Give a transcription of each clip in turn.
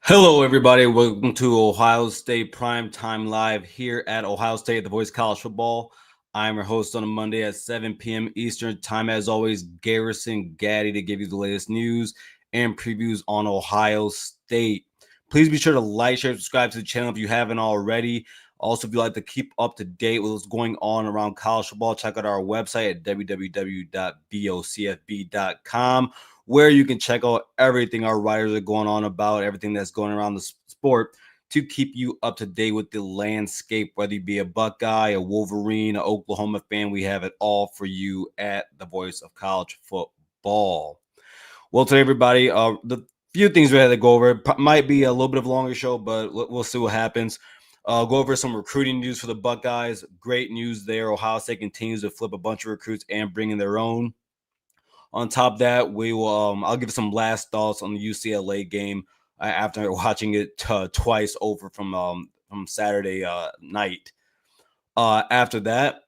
Hello, everybody. Welcome to Ohio State Primetime Live here at Ohio State, the voice of college football. I'm your host on a Monday at 7 p.m. Eastern Time. As always, Garrison Gaddy to give you the latest news and previews on Ohio State. Please be sure to like, share, subscribe to the channel if you haven't already. Also, if you'd like to keep up to date with what's going on around college football, check out our website at www.bocfb.com, where you can check out everything our writers are going on about, everything that's going around the sport to keep you up to date with the landscape, whether you be a Buckeye, a Wolverine, an Oklahoma fan. We have it all for you at the voice of college football. Well, today, everybody, the few things we had to go over might be a little bit of a longer show, but we'll see what happens. Go over some recruiting news for the Buckeyes. Great news there. Ohio State continues to flip a bunch of recruits and bring in their own. On top of that, we will. I'll give some last thoughts on the UCLA game after watching it twice over from Saturday night. After that,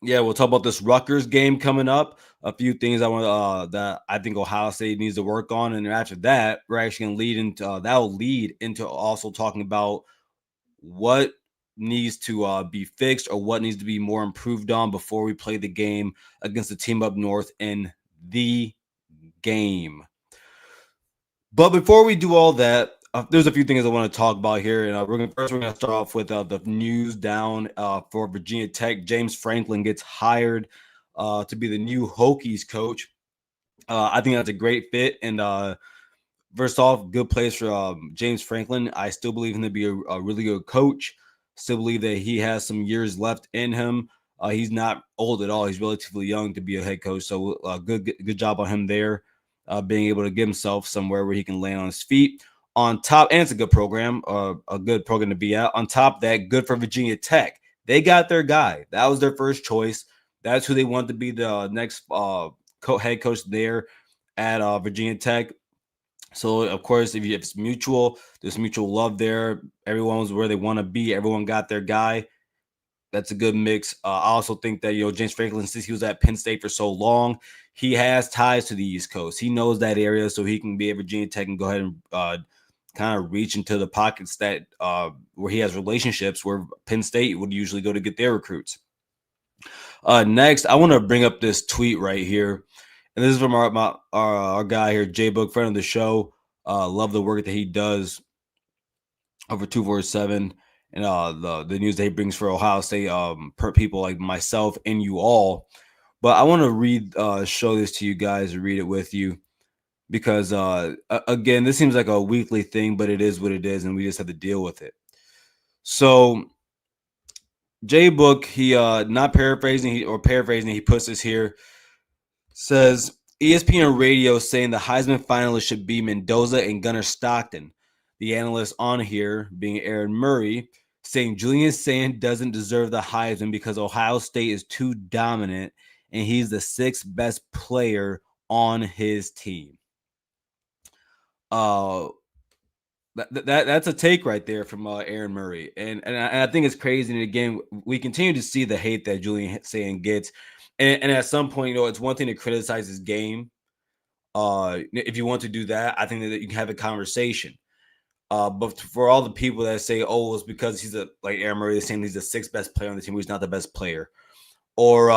yeah, we'll talk about this Rutgers game coming up. A few things I want that I think Ohio State needs to work on, and after that, we're actually going to lead into that'll lead into also talking about what needs to be fixed or what needs to be more improved on before we play the game against the team up north in the game. But before we do all that, there's a few things I want to talk about here. And we're going to start off with the news down for Virginia Tech. James Franklin gets hired to be the new Hokies coach. I think that's a great fit. And first off, good place for James Franklin. I still believe him to be a really good coach. Still believe that he has some years left in him. He's not old at all. He's relatively young to be a head coach. So good job on him there, being able to get himself somewhere where he can land on his feet. On top, and it's a good program, a good program to be at. On top of that, good for Virginia Tech. They got their guy. That was their first choice. That's who they want to be the next head coach there at Virginia Tech. So, of course, if it's mutual, there's mutual love there. Everyone's where they want to be. Everyone got their guy. That's a good mix. I also think that, James Franklin, since he was at Penn State for so long, he has ties to the East Coast. He knows that area, so he can be at Virginia Tech and go ahead and kind of reach into the pockets that where he has relationships where Penn State would usually go to get their recruits. Next, I want to bring up this tweet right here. And this is from our guy here, J Book, friend of the show. Love the work that he does over 247 and the news that he brings for Ohio State per people like myself and you all. But I want to show this to you guys and read it with you because again, this seems like a weekly thing, but it is what it is, and we just have to deal with it. So J Book, he not paraphrasing, he puts this here. Says ESPN Radio saying the Heisman finalists should be Mendoza and Gunnar Stockton. The analyst on here, being Aaron Murray, saying Julian Sand doesn't deserve the Heisman because Ohio State is too dominant and he's the sixth best player on his team. That's a take right there from Aaron Murray, and I think it's crazy. And again, we continue to see the hate that Julian Sand gets. And at some point, it's one thing to criticize his game. If you want to do that, I think that you can have a conversation. But for all the people that say, "Oh, it's because he's like Aaron Murray is saying he's the sixth best player on the team, he's not the best player," or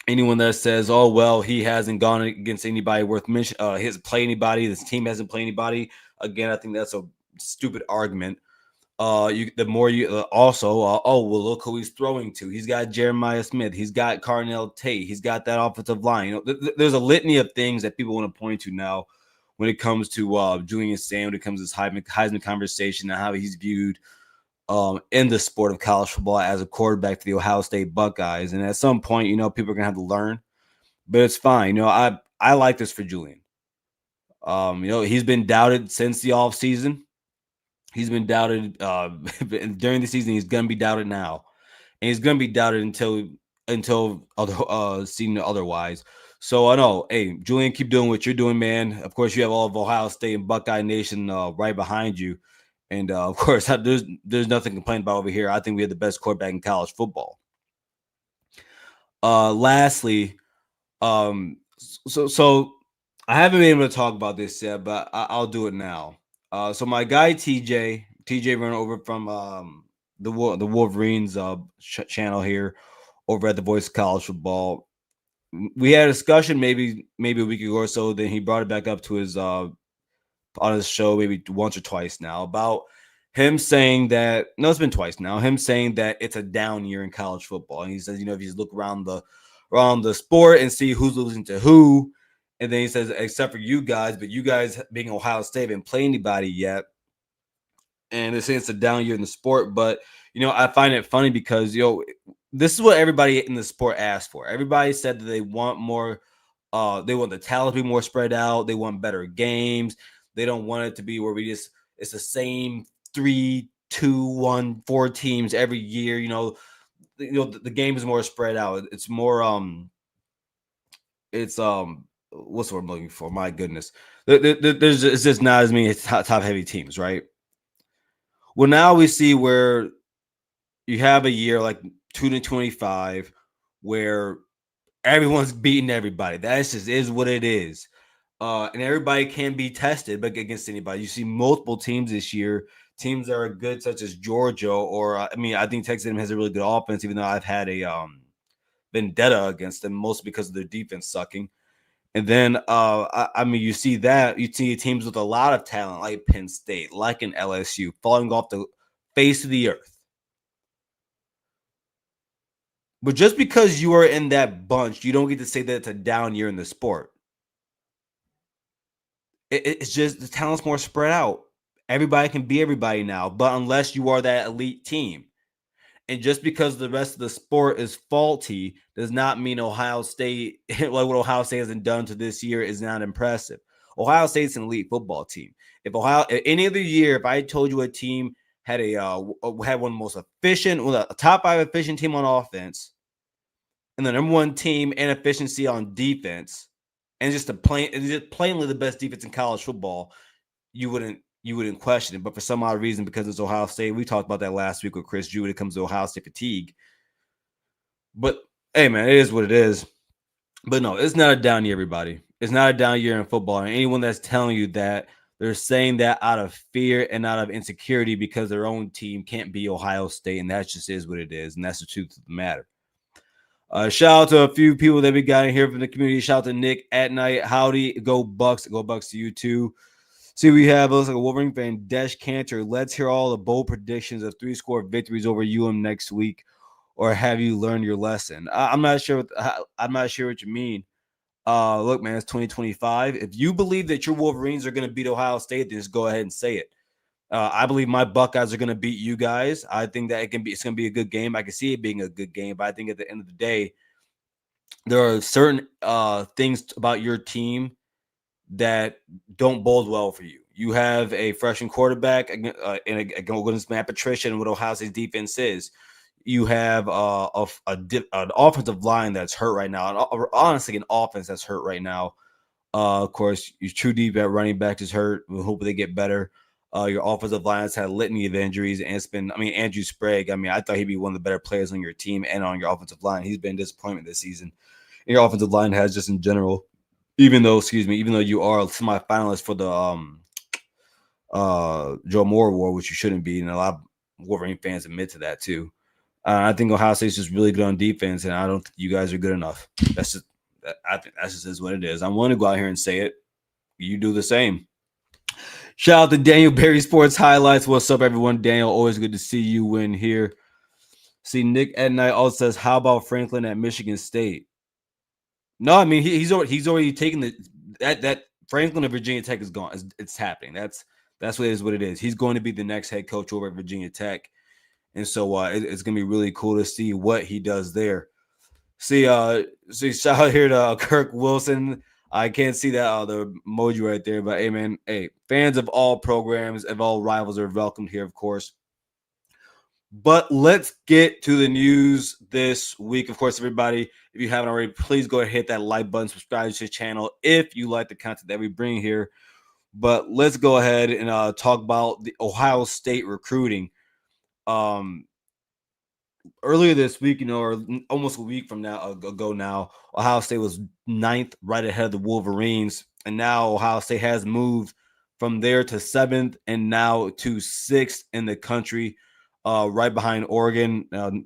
anyone that says, "Oh, well, he hasn't gone against anybody worth mention. He hasn't played anybody. This team hasn't played anybody." Again, I think that's a stupid argument. The more you oh well, look who he's throwing to. He's got Jeremiah Smith. He's got Carnell Tate. He's got that offensive line. There's a litany of things that people want to point to now when it comes to Julian Sand, when it comes to this Heisman conversation and how he's viewed in the sport of college football as a quarterback for the Ohio State Buckeyes. And at some point, people are gonna have to learn, but it's fine. I like this for Julian. He's been doubted since the offseason. He's been doubted during the season. He's going to be doubted now, and he's going to be doubted until seen otherwise. So I know, hey, Julian, keep doing what you're doing, man. Of course, you have all of Ohio State and Buckeye Nation right behind you, and of course, there's nothing to complain about over here. I think we have the best quarterback in college football. Lastly, so I haven't been able to talk about this yet, but I'll do it now. So my guy TJ ran over from the Wolverines channel here over at the Voice of College Football. We had a discussion maybe a week ago or so. Then he brought it back up to his on his show maybe once or twice now about him saying that no, it's been twice now. Him saying that it's a down year in college football, and he says, if you look around the sport and see who's losing to who, and then he says, except for you guys, but you guys being Ohio State haven't played anybody yet, and they're saying it's a down year in the sport. But I find it funny because this is what everybody in the sport asked for. Everybody said that they want more. They want the talent to be more spread out. They want better games. They don't want it to be where it's the same 3, 2, 1, 4 teams every year. The game is more spread out. It's more it's what's the word I'm looking for? My goodness, it's just not as many top heavy teams, right? Well, now we see where you have a year like 2025 where everyone's beating everybody. That just is what it is. And everybody can be tested, but against anybody. You see multiple teams this year, teams that are good, such as Georgia, or I think Texas A&M has a really good offense, even though I've had a vendetta against them, mostly because of their defense sucking. And then, you see teams with a lot of talent, like Penn State, like an LSU, falling off the face of the earth. But just because you are in that bunch, you don't get to say that it's a down year in the sport. It's just the talent's more spread out. Everybody can be everybody now, but unless you are that elite team. And just because the rest of the sport is faulty does not mean Ohio State, like what Ohio State hasn't done to this year, is not impressive. Ohio State's an elite football team. If any other year, if I told you a team had had one of the most efficient, a top 5 efficient team on offense, and the number 1 team in efficiency on defense, and just plainly the best defense in college football, you wouldn't question it. But for some odd reason, because it's Ohio State, we talked about that last week with Chris Drew when it comes to Ohio State fatigue. But hey, man, it is what it is. But no, it's not a down year, everybody. It's not a down year in football. And anyone that's telling you that, they're saying that out of fear and out of insecurity because their own team can't be Ohio State, and that just is what it is, and that's the truth of the matter. Shout out to a few people that we got in here from the community. Shout out to Nick at night. Howdy, go Bucks. Go Bucks to you too. See, we have looks like a Wolverine fan, Desh Cantor. Let's hear all the bold predictions of 3-score victories over next week, or have you learned your lesson? I'm not sure. I'm not sure what you mean. Look, man, it's 2025. If you believe that your Wolverines are going to beat Ohio State, then just go ahead and say it. I believe my Buckeyes are going to beat you guys. I think that it's going to be a good game. I can see it being a good game, but I think at the end of the day, there are certain things about your team that don't bode well for you. You have a freshman quarterback and against Matt Patricia and what Ohio State's defense is. You have an offensive line that's hurt right now. Honestly, an offense that's hurt right now. Of course, your true deep at running back is hurt. We hope they get better. Your offensive line has had a litany of injuries, and it's been, Andrew Sprague. I thought he'd be one of the better players on your team and on your offensive line. He's been a disappointment this season. And your offensive line has just in general, even though you are a semifinalist for the Joe Moore Award, which you shouldn't be, and a lot of Wolverine fans admit to that too. I think Ohio State's just really good on defense, and I don't think you guys are good enough. I think that's just is what it is. I'm willing to go out here and say it. You do the same. Shout out to Daniel Berry Sports Highlights. What's up, everyone? Daniel, always good to see you in here. See, Nick at night also says, "How about Franklin at Michigan State?" No, he's already taken that Franklin of Virginia Tech is gone. It's happening. That's what it is. What it is. He's going to be the next head coach over at Virginia Tech, and so it's going to be really cool to see what he does there. See, shout out here to Kirk Wilson. I can't see that the emoji right there, but hey, man, fans of all programs, of all rivals are welcomed here, of course. But let's get to the news this week. Of course, everybody, if you haven't already, please go ahead and hit that like button, subscribe to the channel if you like the content that we bring here. But let's go ahead and talk about the Ohio State recruiting. Earlier this week, or almost a week from now ago now, Ohio State was 9th, right ahead of the Wolverines. And now Ohio State has moved From there to 7th, and now to 6th in the country, right behind Oregon.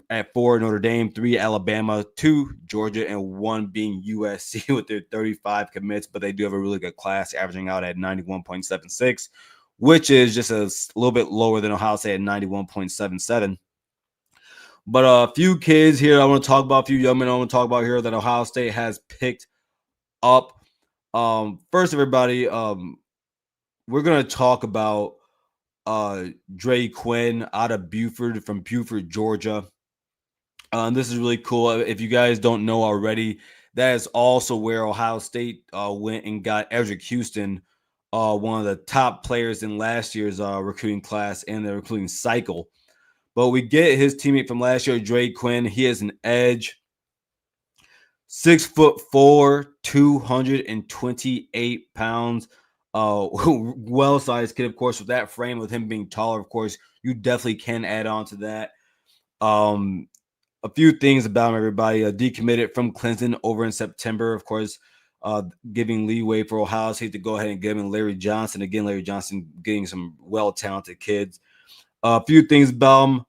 At 4, Notre Dame, 3, Alabama, 2, Georgia, and 1 being USC with their 35 commits. But they do have a really good class, averaging out at 91.76, which is just a little bit lower than Ohio State at 91.77. But a few kids here I want to talk about, a few young men I want to talk about here that Ohio State has picked up. First, everybody, we're going to talk about Dre Quinn out of Buford, from Buford, Georgia. This is really cool. If you guys don't know already, that is also where Ohio State went and got Edric Houston, one of the top players in last year's recruiting class and the recruiting cycle. But we get his teammate from last year, Dre Quinn. He is an edge, 6'4", 228 pounds. Well-sized kid, of course, with that frame, with him being taller, of course, you definitely can add on to that. A few things about him, everybody. Decommitted from Clemson over in September, of course, giving leeway for Ohio State to go ahead and give him Larry Johnson. Again, Larry Johnson getting some well-talented kids. A few things about him.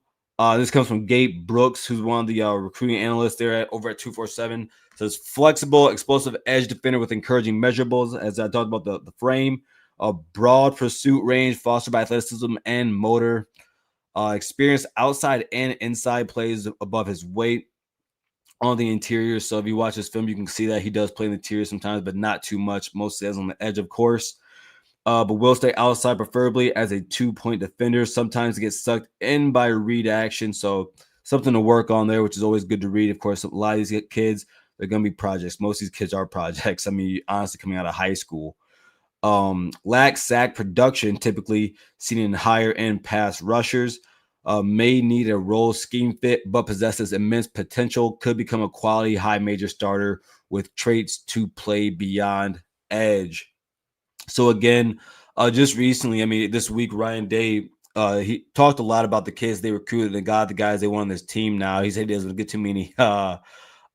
This comes from Gabe Brooks, who's one of the recruiting analysts there over at 247. Says flexible, explosive edge defender with encouraging measurables, as I talked about the frame. A broad pursuit range fostered by athleticism and motor. Experience outside and inside plays above his weight on the interior. So if you watch this film, you can see that he does play in the interior sometimes, but not too much. Mostly as on the edge, of course. But will stay outside, preferably as a 2-point defender. Sometimes gets sucked in by read action. So something to work on there, which is always good to read. Of course, a lot of these kids, they're going to be projects. Most of these kids are projects. I mean, honestly, coming out of high school. Lack sack production, typically seen in higher end pass rushers. May need a role scheme fit, but possesses immense potential. Could become a quality high major starter with traits to play beyond edge. So again, just recently, I mean, this week, Ryan Day, he talked a lot about the kids they recruited and got the guys they want on this team now. He said he doesn't get too many notes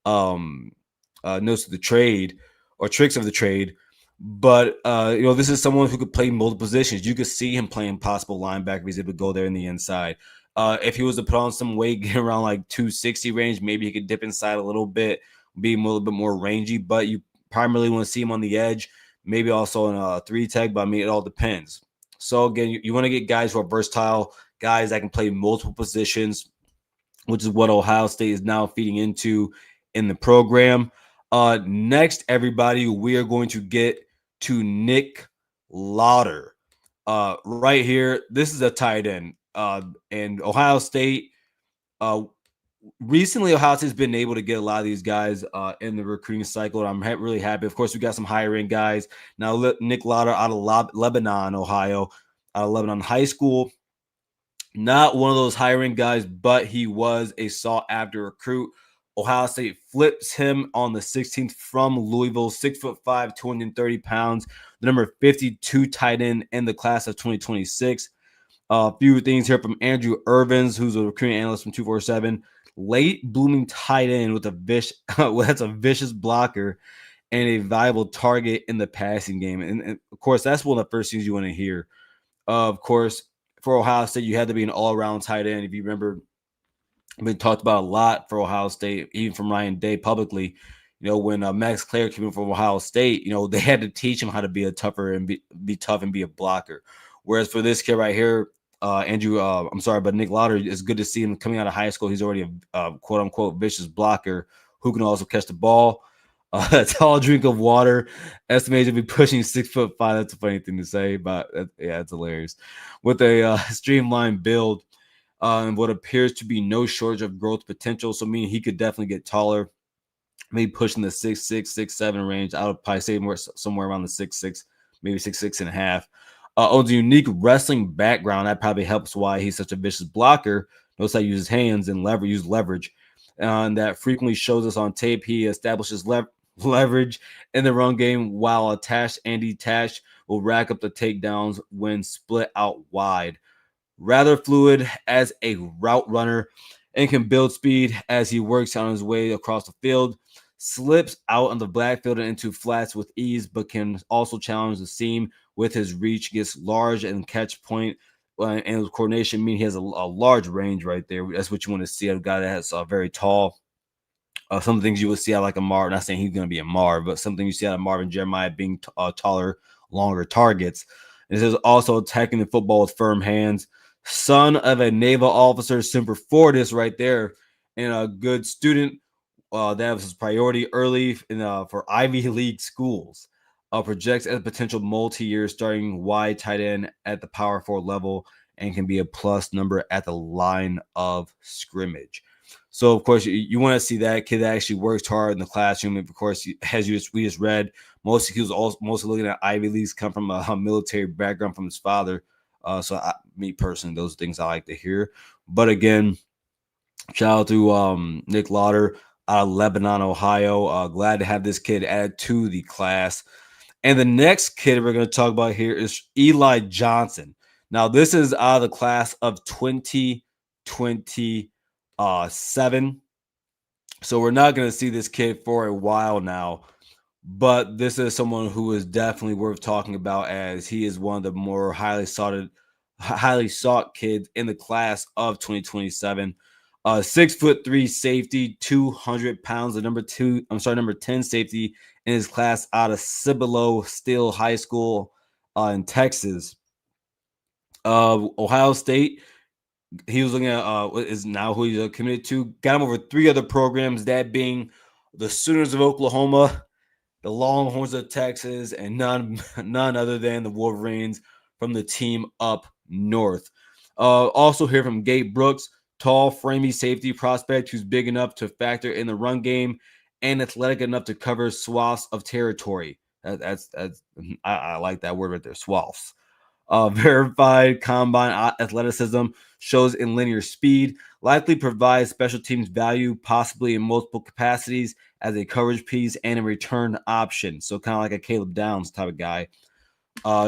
of the trade or tricks of the trade. But, this is someone who could play multiple positions. You could see him playing possible linebacker if he's able to go there in the inside. If he was to put on some weight, get around like 260 range, maybe he could dip inside a little bit, be a little bit more rangy. But you primarily want to see him on the edge, maybe also in a 3-tech, but I mean, it all depends. So, again, you want to get guys who are versatile, guys that can play multiple positions, which is what Ohio State is now feeding into in the program. Next, everybody, we are going to get to Nick Lauder. Right here, this is a tight end. And Ohio State, recently, Ohio State's been able to get a lot of these guys in the recruiting cycle. And I'm really happy. Of course, we got some higher end guys. Now, Nick Lauder out of Lebanon, Ohio, out of Lebanon High School. Not one of those hiring guys, but he was a sought-after recruit. Ohio State flips him on the 16th from Louisville, 6'5", 230 pounds, the number 52 tight end in the class of 2026. A few things here from Andrew Irvins, who's a recruiting analyst from 247. Late blooming tight end with that's a vicious blocker and a viable target in the passing game. And of course, that's one of the first things you want to hear. Of course, for Ohio State, you had to be an all-around tight end. If you remember, been talked about a lot for Ohio State, even from Ryan Day publicly. When Max Clare came in from Ohio State, they had to teach him how to be a tougher and be tough and be a blocker. Whereas for this kid right here, but Nick Lauder, it's good to see him coming out of high school. He's already a quote-unquote vicious blocker who can also catch the ball. A tall drink of water, estimated to be pushing 6'5". That's a funny thing to say, but it's hilarious. With a streamlined build and what appears to be no shortage of growth potential. So, meaning he could definitely get taller, maybe pushing the 6'6", 6'7" range. I would probably say somewhere around the 6'6", maybe 6'6 and a half. Owns a unique wrestling background. That probably helps why he's such a vicious blocker. Knows how to use his hands and use leverage. And that frequently shows us on tape. He establishes leverage in the run game while attached and detached will rack up the takedowns when split out wide. Rather fluid as a route runner and can build speed as he works on his way across the field. slips out on the backfield and into flats with ease, but can also challenge the seam with his reach, gets large and catch point. And his coordination mean he has a large range right there. That's what you want to see. A guy that has very tall. Some things you will see out like a Marvin. Not saying he's going to be a Marv, but something you see out of Marvin Jeremiah being taller, longer targets. This is also attacking the football with firm hands. Son of a naval officer, Semper Fortis, right there, and a good student. That was his priority early for Ivy League schools. Projects as a potential multi-year starting wide tight end at the power 4 level and can be a plus number at the line of scrimmage. So, of course, you want to see that kid that actually works hard in the classroom. And, of course, as we just read, he was also mostly looking at Ivy Leagues, come from a military background from his father. Me personally, those things I like to hear. But, again, shout out to Nick Lauder out of Lebanon, Ohio. Glad to have this kid added to the class. And the next kid we're going to talk about here is Eli Johnson. Now, this is out of the class of 2027. So we're not going to see this kid for a while now. But this is someone who is definitely worth talking about, as he is one of the more highly sought kids in the class of 2027. 6'3" safety, 200 pounds. The number 10 safety in his class out of Cibolo Steele High School in Texas. Ohio State. He was looking at is now who he's committed to. Got him over 3 other programs, that being the Sooners of Oklahoma, the Longhorns of Texas, and none other than the Wolverines from the team up north. Also hear from Gabe Brooks, tall, framey safety prospect who's big enough to factor in the run game and athletic enough to cover swaths of territory. I like that word right there, swaths. Verified combine athleticism, shows in linear speed, likely provides special teams value, possibly in multiple capacities as a coverage piece and a return option. So kind of like a Caleb Downs type of guy.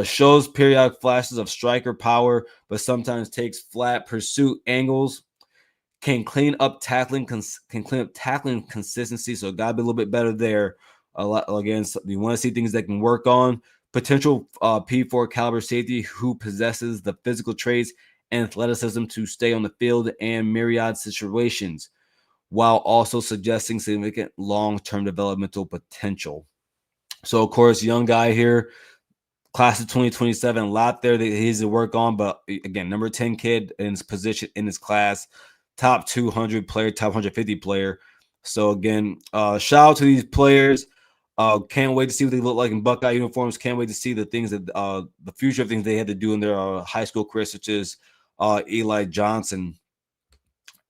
Shows periodic flashes of striker power, but sometimes takes flat pursuit angles. Can clean up tackling consistency. So gotta be a little bit better there. Again, so you want to see things that can work on. Potential P4 caliber safety who possesses the physical traits and athleticism to stay on the field and myriad situations, while also suggesting significant long-term developmental potential. So, of course, young guy here, class of 2027, a lot there that he needs to work on. But again, number 10 kid in his position in his class, top 200 player, top 150 player. So again, shout out to these players. Can't wait to see what they look like in Buckeye uniforms. Can't wait to see the things that the future of things they had to do in their high school career, such as Eli Johnson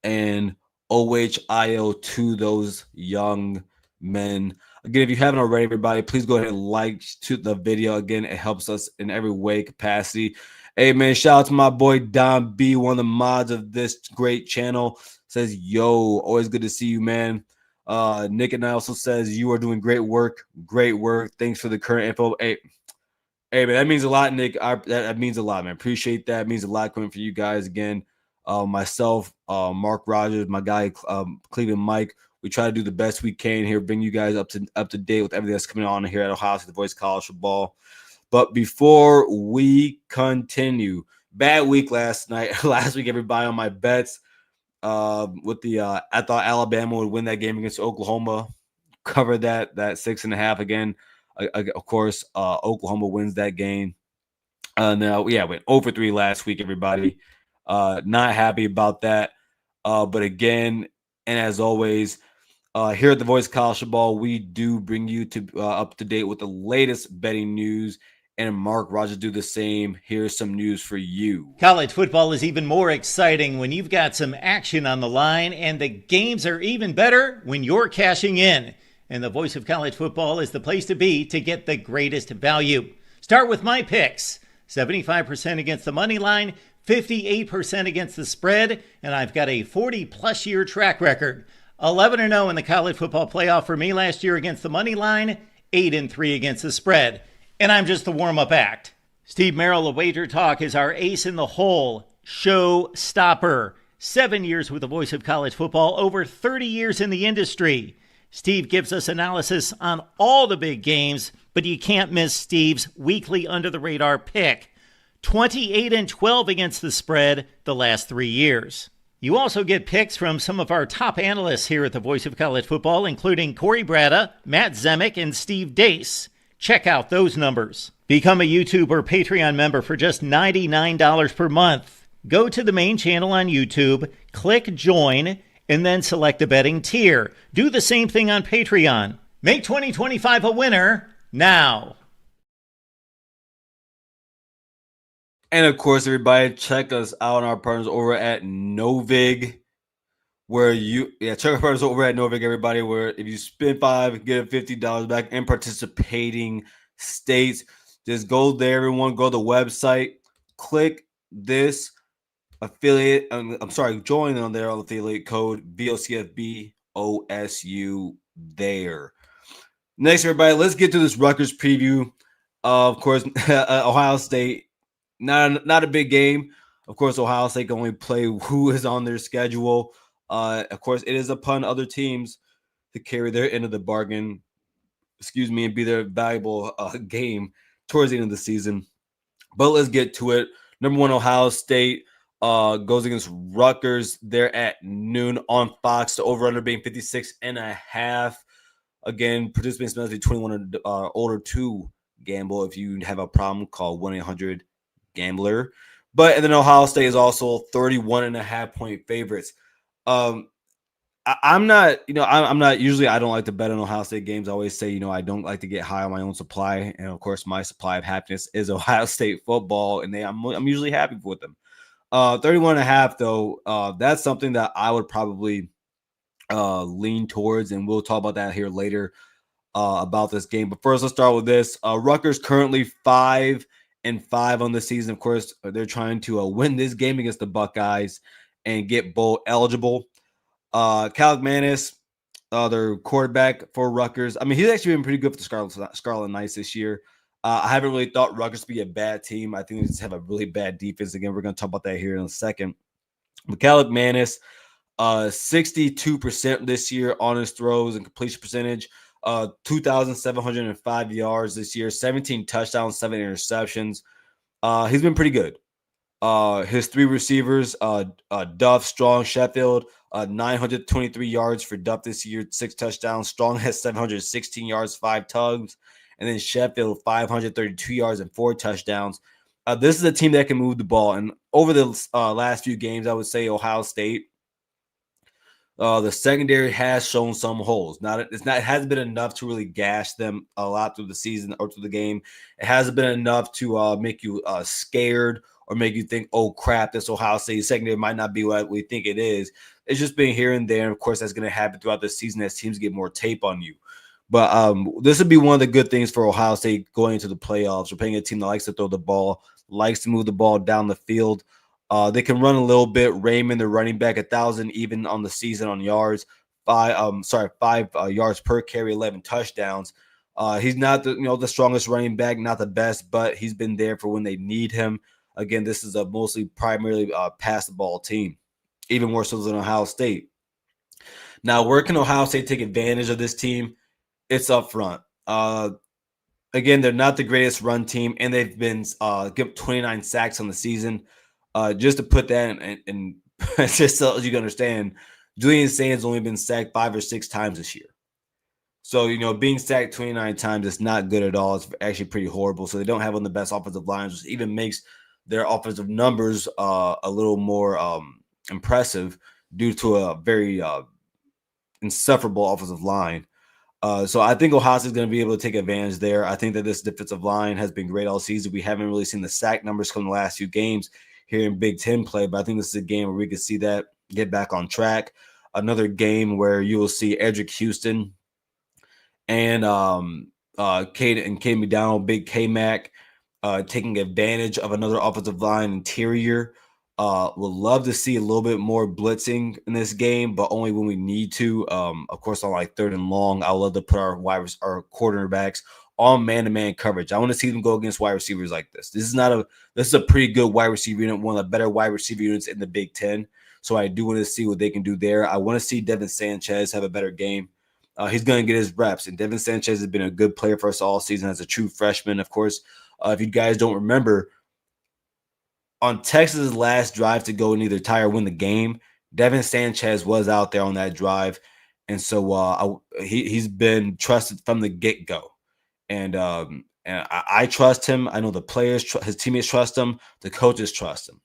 and OHIO to those young men. Again, if you haven't already, everybody, please go ahead and like to the video. Again, it helps us in every way capacity. Hey, man, shout out to my boy Don B, one of the mods of this great channel. Says, yo, always good to see you, man. Nick and I also says, you are doing great work. Great work. Thanks for the current info. Hey, man, that means a lot, Nick. That means a lot, man. Appreciate that. It means a lot coming for you guys again. Myself, Mark Rogers, my guy, Cleveland Mike. We try to do the best we can here, bring you guys up to date with everything that's coming on here at Ohio State, the Voice of College Football. But before we continue, bad week last night. Last week, everybody on my bets. With the I thought Alabama would win that game against Oklahoma. Covered that 6.5 again. Of course, Oklahoma wins that game. Now, yeah, went over 3 last week, everybody. Not happy about that. But again, and as always, here at the Voice of College Football, we do bring you to up to date with the latest betting news. And Mark Rogers do the same. Here's some news for you. College football is even more exciting when you've got some action on the line, and the games are even better when you're cashing in. And the Voice of College Football is the place to be to get the greatest value. Start with my picks. 75% against the money line, 58% against the spread, and I've got a 40-plus year track record. 11-0 in the college football playoff for me last year against the money line, 8-3 against the spread. And I'm just the warm-up act. Steve Merrill of Wager Talk is our ace in the hole, show stopper. 7 years with the Voice of College Football, over 30 years in the industry. Steve gives us analysis on all the big games, but you can't miss Steve's weekly under-the-radar pick. 28-12 against the spread the last 3 years. You also get picks from some of our top analysts here at the Voice of College Football, including Corey Bratta, Matt Zemek, and Steve Dace. Check out those numbers. Become a YouTube or Patreon member for just $99 per month. Go to the main channel on YouTube, click join, and then select the betting tier. Do the same thing on Patreon. Make 2025 a winner now. And of course, everybody, check us out on our partners over at Novig, check our partners over at Novig, everybody, where if you spend $5, get $50 back in participating states. Just go there, everyone. Go to the website, click this affiliate. Join on there on the affiliate code VOCFBOSU there. Next, everybody, let's get to this Rutgers preview. Of course, Ohio State. Not a big game. Of course, Ohio State can only play who is on their schedule. Of course, it is upon other teams to carry their end of the bargain, and be their valuable game towards the end of the season. But let's get to it. Number 1, Ohio State goes against Rutgers. They're at noon on Fox. The over-under being 56.5. Again, participants must be 21 or older to gamble. If you have a problem, call 1-800-GAMBLER. And then Ohio State is also 31.5-point favorites. I'm not usually, I don't like to bet on Ohio State games. I always say, I don't like to get high on my own supply. And of course, my supply of happiness is Ohio State football. And I'm usually happy with them. 31.5 though, that's something that I would probably lean towards. And we'll talk about that here later about this game. But first, let's start with this. Rutgers currently 5-5 on the season. Of course, they're trying to win this game against the Buckeyes and get bowl eligible. Calic Manis, their quarterback for Rutgers. I mean, he's actually been pretty good for the Scarlet Knights this year. I haven't really thought Rutgers to be a bad team. I think they just have a really bad defense. Again, we're going to talk about that here in a second. But Calic Manis, 62% this year on his throws and completion percentage. 2,705 yards this year, 17 touchdowns, 7 interceptions. He's been pretty good. His 3 receivers, Duff, Strong, Sheffield, 923 yards for Duff this year, 6 touchdowns. Strong has 716 yards, 5 tugs. And then Sheffield, 532 yards and 4 touchdowns. This is a team that can move the ball. And over the last few games, I would say Ohio State, the secondary has shown some holes. It hasn't been enough to really gash them a lot through the season or through the game. It hasn't been enough to make you scared or make you think, oh, crap, this Ohio State secondary might not be what we think it is. It's just been here and there. And, of course, that's going to happen throughout the season as teams get more tape on you. But this would be one of the good things for Ohio State going into the playoffs. We're playing a team that likes to throw the ball, likes to move the ball down the field. They can run a little bit. Raymond, the running back, 1,000 even on the season on yards. 5 yards per carry, 11 touchdowns. He's not the strongest running back, not the best, but he's been there for when they need him. Again, this is a primarily pass the ball team, even more so than Ohio State. Now, where can Ohio State take advantage of this team? It's up front. Again, they're not the greatest run team, and they've been given 29 sacks on the season. Just to put that in just so you can understand, Julian Sands only been sacked 5 or 6 times this year. So, being sacked 29 times is not good at all. It's actually pretty horrible. So they don't have one of the best offensive lines, which even makes their offensive numbers a little more impressive due to a very insufferable offensive line. So I think Ohio State is going to be able to take advantage there. I think that this defensive line has been great all season. We haven't really seen the sack numbers come the last few games here in Big Ten play, but I think this is a game where we could see that get back on track. Another game where you will see Edric Houston and Cade McDonald, Big K-Mac, taking advantage of another offensive line interior. Would love to see a little bit more blitzing in this game, but only when we need to. Of course, on like 3rd and long, I would love to put our quarterbacks on man-to-man coverage. I want to see them go against wide receivers like this. This is a pretty good wide receiver unit, one of the better wide receiver units in the Big Ten. So I do want to see what they can do there. I want to see Devin Sanchez have a better game. He's going to get his reps. And Devin Sanchez has been a good player for us all season as a true freshman. Of course, if you guys don't remember, on Texas' last drive to go and either tie or win the game, Devin Sanchez was out there on that drive. And so he's been trusted from the get-go. And I trust him. I know the players, his teammates trust him. The coaches trust him.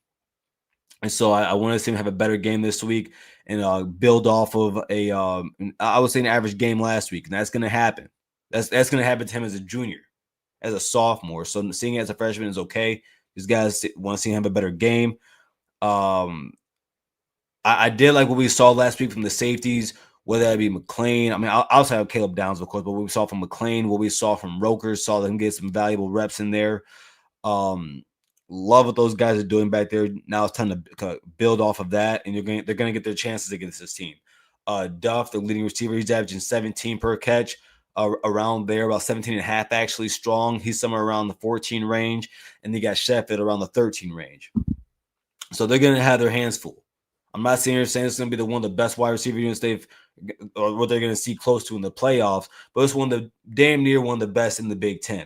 And so I want to see him have a better game this week and build off of I would say an average game last week. And that's going to happen. That's going to happen to him as a junior, as a sophomore. So seeing it as a freshman is okay. These guys want to see him have a better game. I did like what we saw last week from the safeties, whether that be McLean. I mean, outside of Caleb Downs, of course, but what we saw from McLean, what we saw from Rokers, saw them get some valuable reps in there. Love what those guys are doing back there. Now it's time to build off of that, and they're going to get their chances against this team. Duff, the leading receiver, he's averaging 17 per catch, around there, about 17 and a half actually strong. He's somewhere around the 14 range, and they got Sheffield around the 13 range. So they're going to have their hands full. I'm not saying it's going to be one of the best wide receiver units or what they're going to see close to in the playoffs, but it's damn near one of the best in the Big Ten.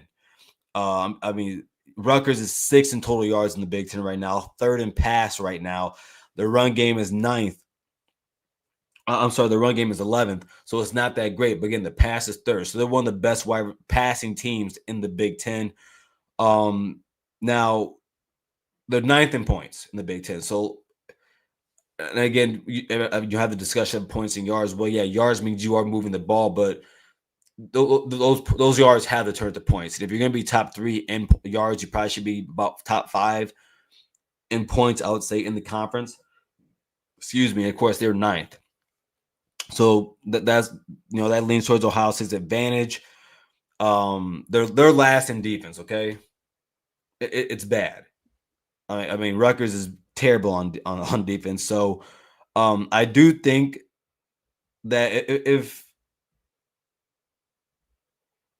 I mean, Rutgers is 6th in total yards in the Big Ten right now, 3rd in pass right now. The run game is 9th. The run game is 11th, so it's not that great. But again, the pass is 3rd, so they're one of the best wide passing teams in the Big Ten. Now, they're 9th in points in the Big Ten. So, and again, you have the discussion of points and yards. Well, yeah, yards means you are moving the ball, but those yards have to turn to points. And if you're going to be top 3 in yards, you probably should be about top 5 in points, I would say, in the conference. Excuse me. Of course, they're 9th. So that's that leans towards Ohio State's advantage. They're last in defense. Okay, it's bad. I mean, Rutgers is terrible on defense. So I do think that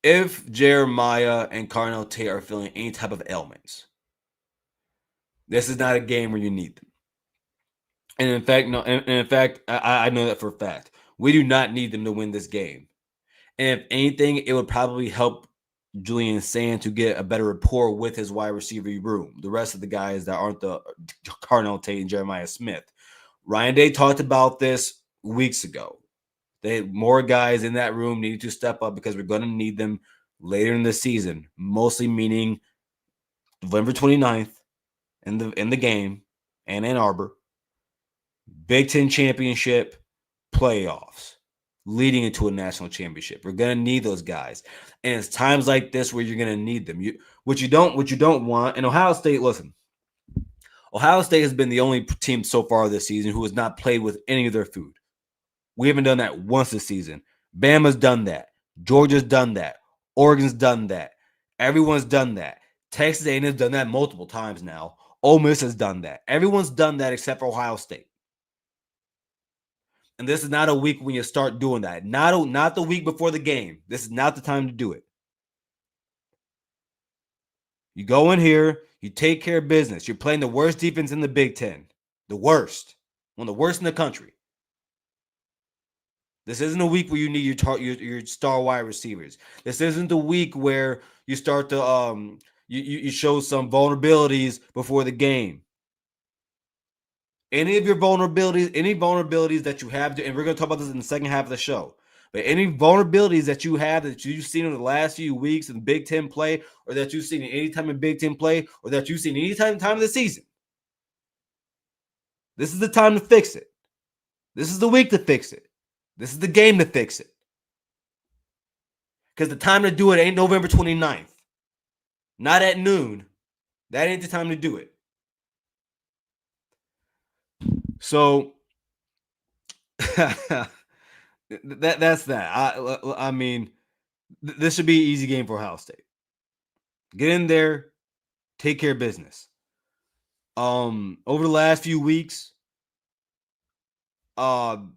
if Jeremiah and Carnell Tate are feeling any type of ailments, this is not a game where you need them. And in fact, I know that for a fact. We do not need them to win this game. And if anything, it would probably help Julian Sand to get a better rapport with his wide receiver room. The rest of the guys that aren't the Carnell Tate and Jeremiah Smith. Ryan Day talked about this weeks ago. More guys in that room need to step up because we're going to need them later in the season, mostly meaning November 29th in the game and Ann Arbor. Big Ten championship, playoffs, leading into a national championship. We're gonna need those guys, and it's times like this where you're gonna need them. What you don't want. And Ohio State, listen, Ohio State has been the only team so far this season who has not played with any of their food. We haven't done that once this season. Bama's done that. Georgia's done that. Oregon's done that. Everyone's done that. Texas A&M's done that multiple times now. Ole Miss has done that. Everyone's done that except for Ohio State. And this is not a week when you start doing that. Not the week before the game. This is not the time to do it. You go in here, you take care of business. You're playing the worst defense in the Big Ten. The worst. One of the worst in the country. This isn't a week where you need your star wide receivers. This isn't the week where you start to you show some vulnerabilities before the game. Any vulnerabilities that you have, and we're going to talk about this in the second half of the show, but any vulnerabilities that you have that you've seen in the last few weeks in Big Ten play, or that you've seen any time in Big Ten play, or that you've seen any time of the season, this is the time to fix it. This is the week to fix it. This is the game to fix it. Because the time to do it ain't November 29th. Not at noon. That ain't the time to do it. So that's that. I mean, this should be an easy game for Ohio State. Get in there, take care of business. Over the last few weeks, Ohio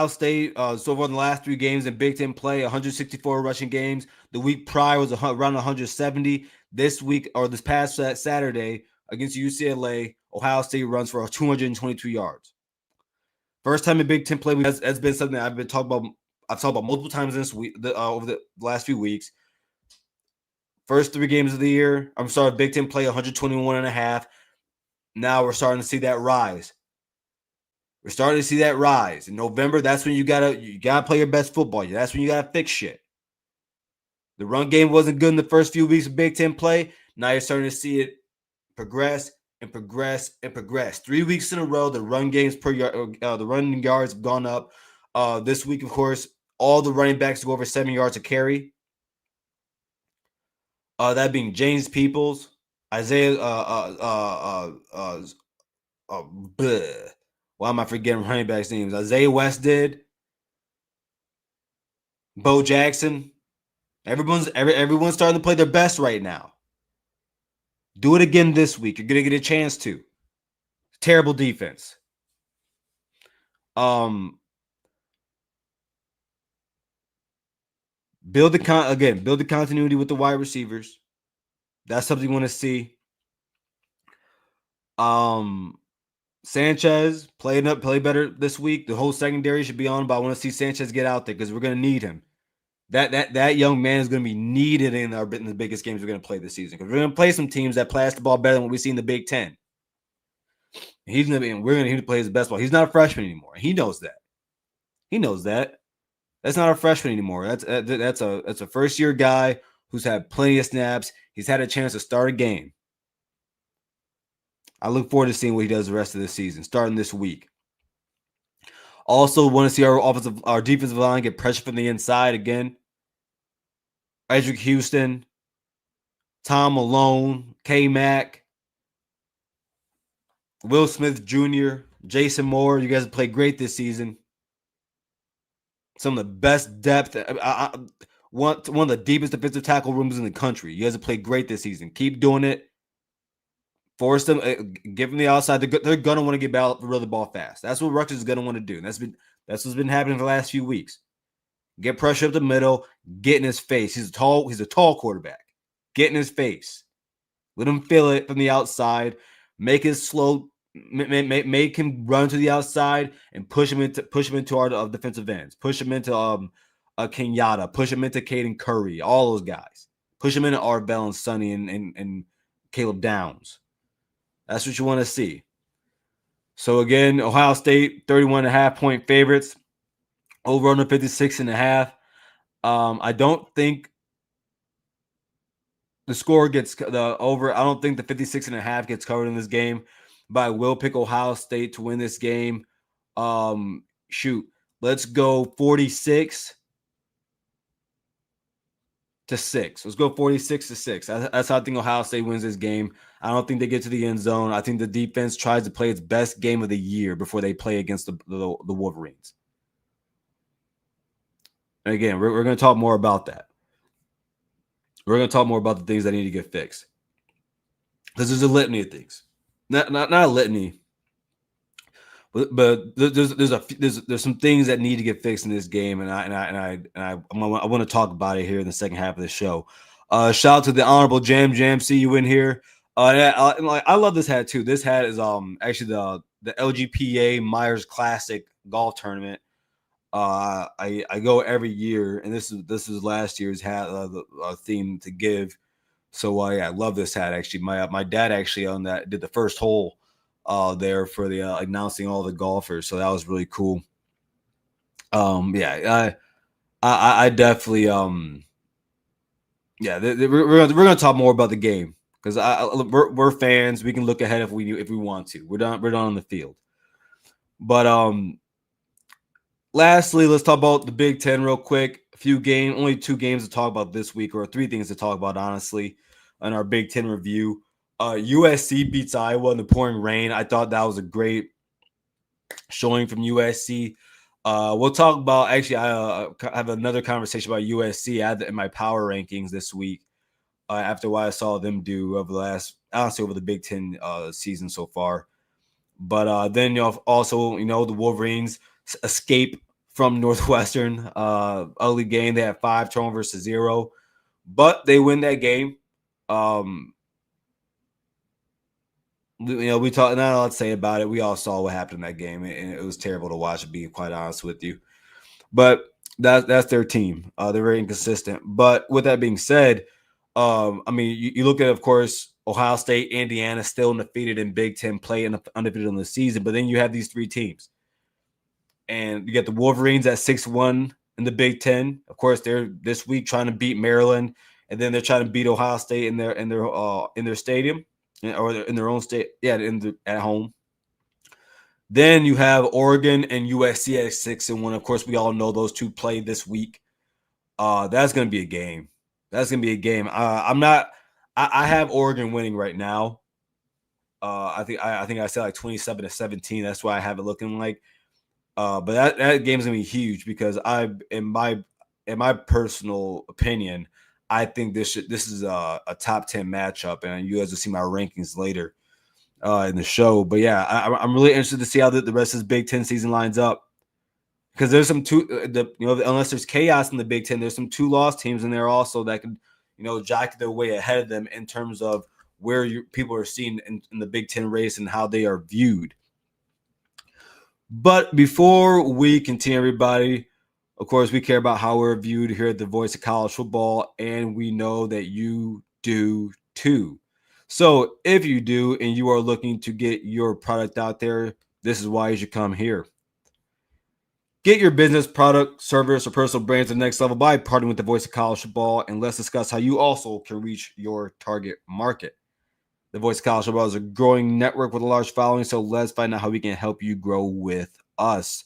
State, so far in the last 3 games in Big Ten play, 164 rushing games. The week prior was around 170. This week, or this past Saturday against UCLA, Ohio State runs for 222 yards. First time in Big Ten play has been something I've been talking about. I've talked about multiple times this week, over the last few weeks. First 3 games of the year, I'm sorry, Big Ten play 121.5. Now we're starting to see that rise. We're starting to see that rise. In November, that's when you gotta play your best football. That's when you gotta fix shit. The run game wasn't good in the first few weeks of Big Ten play. Now you're starting to see it progress and progress and progress. 3 weeks in a row, the run games per yard, the running yards have gone up. This week, of course, all the running backs go over 7 yards a carry. That being James Peoples, Isaiah. Why am I forgetting running backs' names? Isaiah West did. Bo Jackson. Everyone's starting to play their best right now. Do it again this week. You're gonna get a chance to. Terrible defense. Build the continuity with the wide receivers. That's something you want to see. Sanchez play better this week. The whole secondary should be on, but I want to see Sanchez get out there because we're gonna need him. That young man is going to be needed in the biggest games we're going to play this season because we're going to play some teams that pass the ball better than what we see in the Big Ten. We're going to need to play his best ball. He's not a freshman anymore. He knows that. That's not a freshman anymore. That's a first year guy who's had plenty of snaps. He's had a chance to start a game. I look forward to seeing what he does the rest of the season, starting this week. Also, want to see our defensive line get pressure from the inside again. Edric Houston, Tom Malone, K-Mac, Will Smith Jr., Jason Moore. You guys have played great this season. Some of the best depth. One of the deepest defensive tackle rooms in the country. You guys have played great this season. Keep doing it. Force them. Give them the outside. They're going to want to get rid of the ball fast. That's what Rutgers is going to want to do. That's what's been happening for the last few weeks. Get pressure up the middle. Get in his face. He's a tall quarterback. Get in his face. Let him feel it from the outside. Make it slow. Make him run to the outside and push him into our defensive ends. Push him into Kenyatta. Push him into Caden Curry. All those guys. Push him into Arbel and Sonny and Caleb Downs. That's what you want to see. So again, Ohio State 31.5-point favorites. Over under 56.5. I don't think the score gets the over. I don't think the 56.5 gets covered in this game, but I will pick Ohio State to win this game. Let's go 46-6. Let's go 46-6. That's how I think Ohio State wins this game. I don't think they get to the end zone. I think the defense tries to play its best game of the year before they play against the Wolverines. And again, we're going to talk more about that. We're going to talk more about the things that need to get fixed. Because there's a litany of things. Not a litany, but there's some things that need to get fixed in this game, and I want to talk about it here in the second half of the show. Shout out to the Honorable Jam. See you in here. I love this hat too. This hat is actually the LGPA Myers Classic golf tournament. I go every year, and this is last year's hat theme to give. So I love this hat. Actually, my dad actually on that did the first hole there for the announcing all the golfers. So that was really cool. I definitely we're gonna talk more about the game because we're fans. We can look ahead if we want to. We're done on the field, but lastly, let's talk about the Big Ten real quick. Only 2 games to talk about this week, or 3 things to talk about, honestly, on our Big Ten review. USC beats Iowa in the pouring rain. I thought that was a great showing from USC. We'll talk about, actually, I have another conversation about USC in my power rankings this week after what I saw them do over the Big Ten season so far. But then also, the Wolverines escape from Northwestern ugly game. They have 5 turnovers to 0, but they win that game. We talked. Not a lot to say about it. We all saw what happened in that game, and it was terrible to watch. To be quite honest with you, but that's their team. They're very inconsistent. But with that being said, I mean, you look at, of course, Ohio State, Indiana, still undefeated in Big Ten play and undefeated in the season. But then you have these three teams, and you get the Wolverines at 6-1 in the Big Ten. Of course, they're this week trying to beat Maryland, and then they're trying to beat Ohio State in their stadium, or in their own state. Yeah, at home. Then you have Oregon and USC at 6-1. Of course, we all know those two play this week. That's going to be a game. That's going to be a game. I'm not. I have Oregon winning right now. I think I said like 27-17. That's why I have it looking like. But that game is going to be huge because in my personal opinion, I think this is a top 10 matchup, and you guys will see my rankings later in the show. But yeah, I'm really interested to see how the rest of this Big Ten season lines up, because there's some unless there's chaos in the Big Ten, there's some 2-loss teams in there also that can jockey their way ahead of them in terms of where people are seen in the Big Ten race and how they are viewed. But before we continue, everybody, of course, we care about how we're viewed here at the Voice of College Football, and we know that you do too. So if you do and you are looking to get your product out there, this is why you should come here. Get your business, product, service, or personal brand to the next level by partnering with the Voice of College Football, and let's discuss how you also can reach your target market. The Voice of College Football is a growing network with a large following, so let's find out how we can help you grow with us.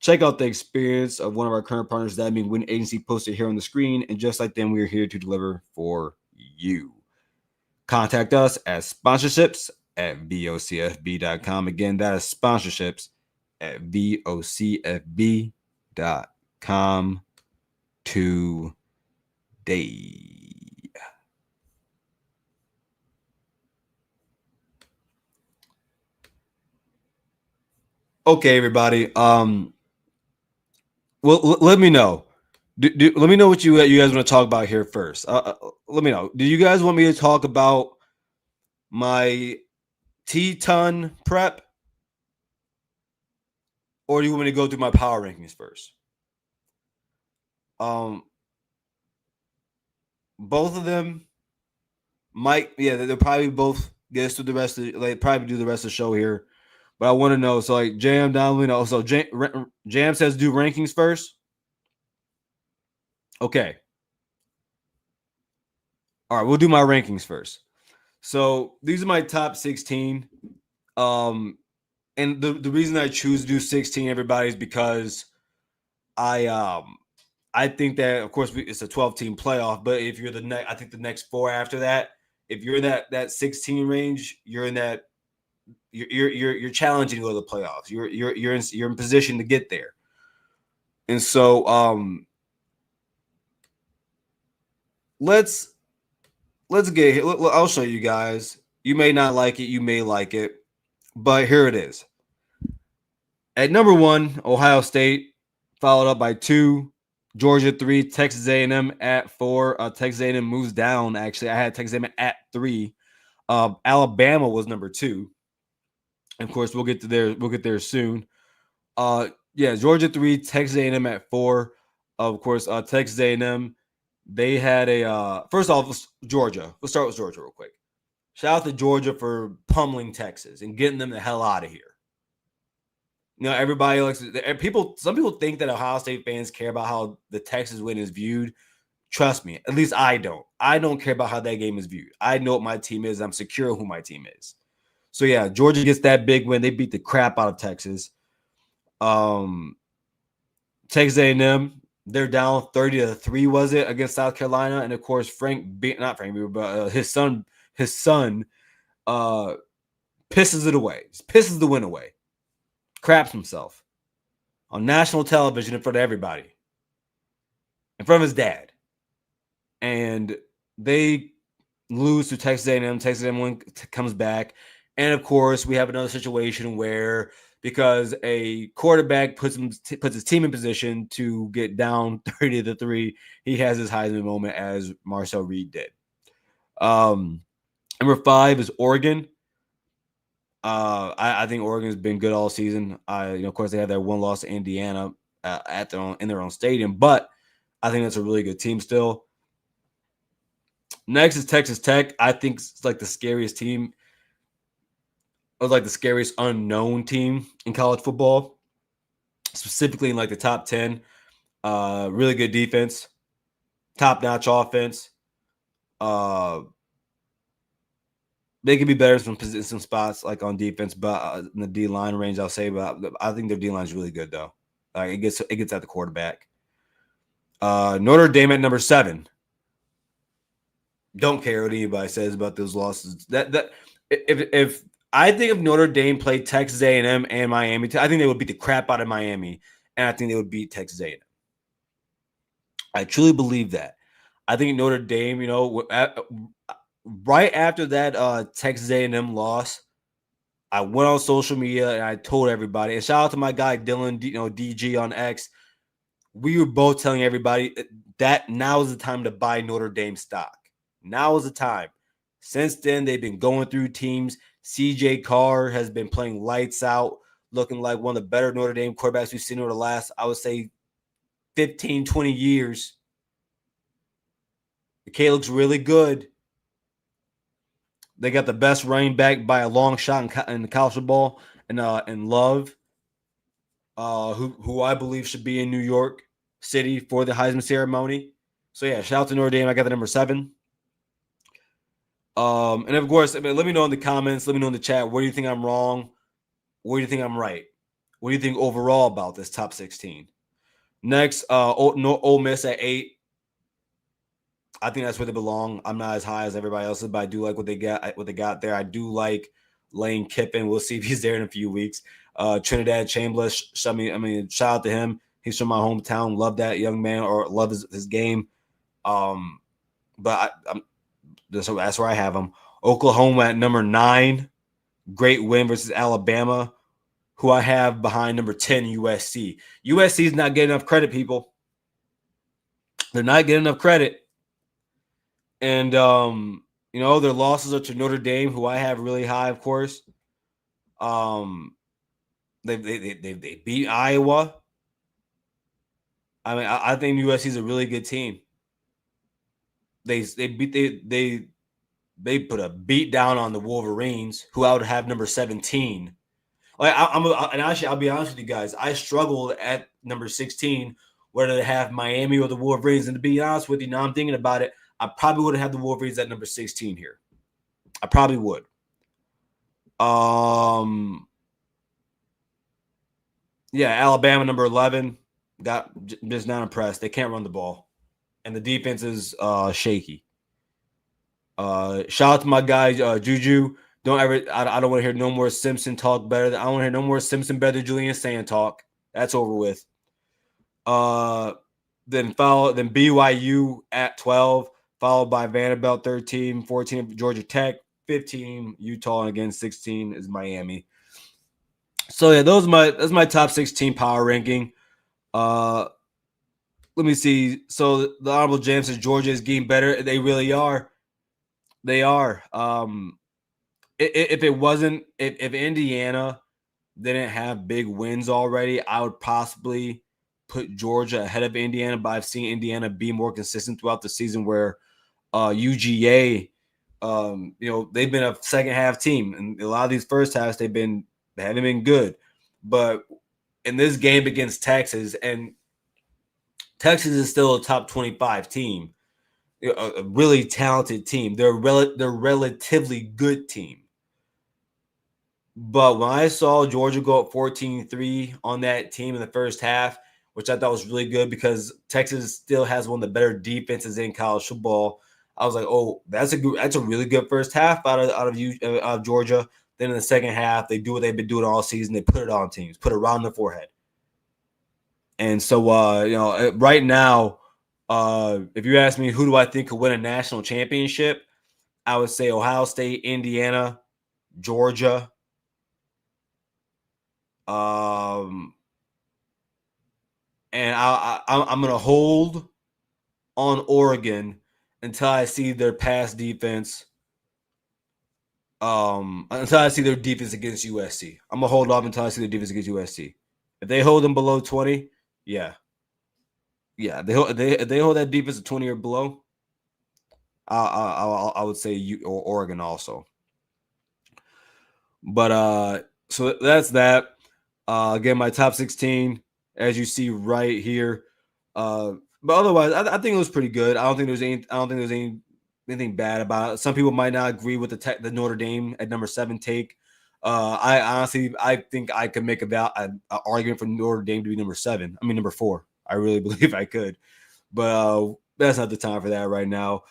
Check out the experience of one of our current partners, that being Win Agency, posted here on the screen, and just like them, we are here to deliver for you. Contact us at sponsorships at vocfb.com. Again, that is sponsorships at vocfb.com today. Okay, everybody. Well, let me know. Let me know what you guys want to talk about here first. Let me know. Do you guys want me to talk about my TTUN prep, or do you want me to go through my power rankings first? Both of them might, they'll probably both get us through the rest of probably do the rest of the show here. But I want to know. So, like, Jam down, so Jam says do rankings first. Okay. All right, we'll do my rankings first. So these are my top 16. And the reason I choose to do 16, everybody, is because I think that, of course, it's a 12-team playoff. But if you're I think the next 4 after that, if you're in that 16 range, you're in that. You're challenging to go to the playoffs. You're in position to get there. And so let's get here. I'll show you guys. You may not like it, you may like it, but here it is. At number 1, Ohio State, followed up by 2, Georgia 3, Texas A&M at 4. Texas A&M moves down. Actually, I had Texas A&M at 3. Alabama was number 2. Of course, we'll get there soon. Georgia 3, Texas A&M at 4. Of course, Texas A&M, they had a first off, Georgia. Let's start with Georgia real quick. Shout out to Georgia for pummeling Texas and getting them the hell out of here. Everybody likes people. Some people think that Ohio State fans care about how the Texas win is viewed. Trust me, at least I don't. I don't care about how that game is viewed. I know what my team is. I'm secure who my team is. So yeah, Georgia gets that big win. They beat the crap out of Texas. Texas A&M, they're down 30-3, was it, against South Carolina? And of course, his son pisses it away. Just pisses the win away. Craps himself on national television in front of everybody, in front of his dad, and they lose to Texas A&M. Texas A&M comes back, and of course, we have another situation where, because a quarterback puts his team in position to get down 30-3, he has his Heisman moment, as Marcel Reed did. Number 5 is Oregon. I think Oregon's been good all season. Of course, they had that one loss to Indiana in their own stadium, but I think that's a really good team still. Next is Texas Tech. I think it's like the scariest team. It was like the scariest unknown team in college football, specifically in like the top 10. Really good defense, top notch offense. Uh, they could be better in some spots, like on defense, but in the D line range, I'll say. But I think their D line is really good, though. It gets at the quarterback. Notre Dame at number 7. Don't care what anybody says about those losses. That if I think if Notre Dame played Texas A&M and Miami, I think they would beat the crap out of Miami, and I think they would beat Texas A&M. I truly believe that. I think Notre Dame, right after that Texas A&M loss, I went on social media and I told everybody. And shout out to my guy Dylan, DG on X. We were both telling everybody that now is the time to buy Notre Dame stock. Now is the time. Since then, they've been going through teams. CJ Carr has been playing lights out, looking like one of the better Notre Dame quarterbacks we've seen over the last, I would say, 15, 20 years. The kid looks really good. They got the best running back by a long shot in the college football, and Love, who I believe should be in New York City for the Heisman ceremony. So yeah, shout out to Notre Dame. I got the number 7. And of course, let me know in the comments. Let me know in the chat. Where do you think I'm wrong? Where do you think I'm right? What do you think overall about this top 16? Next, Ole Miss at 8. I think that's where they belong. I'm not as high as everybody else, but I do like what they got there. I do like Lane Kiffin. We'll see if he's there in a few weeks. Trinidad Chambliss. Shout out to him. He's from my hometown. Love that young man, or love his game. But that's where I have him. Oklahoma at number 9. Great win versus Alabama, who I have behind number 10, USC. USC is not getting enough credit, people. They're not getting enough credit. And, their losses are to Notre Dame, who I have really high, of course. They beat Iowa. I think USC is a really good team. They put a beat down on the Wolverines, who I would have number 17. And actually, I'll be honest with you guys. I struggled at number 16 whether to have Miami or the Wolverines. And to be honest with you, now I'm thinking about it, I probably would have had the Wolverines at number 16 here. I probably would. Yeah, Alabama number 11. Just not impressed. They can't run the ball, and the defense is shaky. Shout out to my guy Juju. I don't want to hear no more Simpson talk better. I don't want to hear no more Simpson better than Julian Sand talk. That's over with. Then BYU at 12, followed by Vanderbilt 13, 14 Georgia Tech, 15 Utah, and again 16 is Miami. So yeah, that's my top 16 power ranking. Let me see. So the Honorable James says Georgia is getting better. They really are. They are. If Indiana didn't have big wins already, I would possibly put Georgia ahead of Indiana. But I've seen Indiana be more consistent throughout the season. Where UGA, they've been a second half team, and a lot of these first halves they haven't been good. But in this game against Texas, and Texas is still a top 25 team, a really talented team. They're relatively good team. But when I saw Georgia go up 14-3 on that team in the first half, which I thought was really good because Texas still has one of the better defenses in college football, I was like, oh, that's a really good first half out of Georgia. Then in the second half, they do what they've been doing all season. They put it on teams, put it around the forehead. And so, right now, if you ask me who do I think could win a national championship, I would say Ohio State, Indiana, Georgia. And I'm going to hold on Oregon until I see their pass defense Until I see their defense against USC. I'm gonna hold off until I see their defense against USC. If they hold them below 20, yeah, yeah, they hold that defense at 20 or below. I would say you or Oregon also. But so that's that. Again, my top 16, as you see right here. But otherwise, I think it was pretty good. I don't think there's any. I don't think there's anything bad about it. Some people might not agree with the Notre Dame at number 7 take. I honestly, I think I could make a argument for Notre Dame to be number 7. I mean number 4. I really believe I could, but that's not the time for that right now.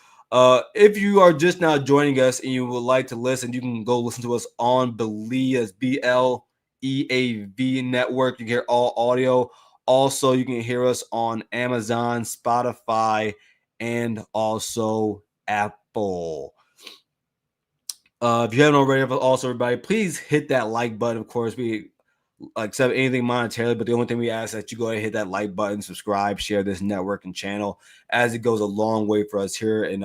If you are just now joining us and you would like to listen, you can go listen to us on Believe, BLEAV network. You can hear all audio. Also, you can hear us on Amazon, Spotify, and also Apple. If you haven't already, also everybody, please hit that like button. Of course, we accept anything monetarily, but the only thing we ask is that you go ahead and hit that like button, subscribe, share this network and channel, as it goes a long way for us here. And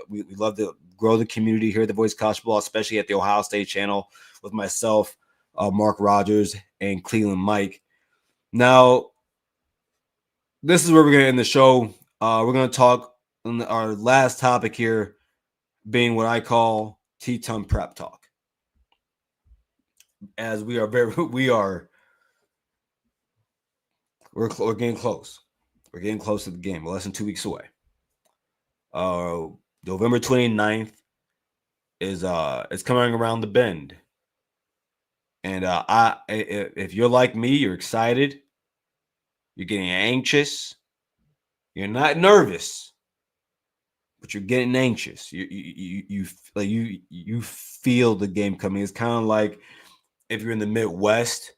we love to grow the community here at the Voice of College Football, especially at the Ohio State channel with myself, Mark Rogers, and Cleveland Mike. Now, this is where we're going to end the show. We're going to talk on our last topic here, being what I call TTUN prep talk. As we're getting close. We're getting close to the game. We're less than 2 weeks away. November 29th is it's coming around the bend. And if you're like me, you're excited. You're getting anxious. You're not nervous, but you're getting anxious. You feel the game coming. It's kind of like if you're in the Midwest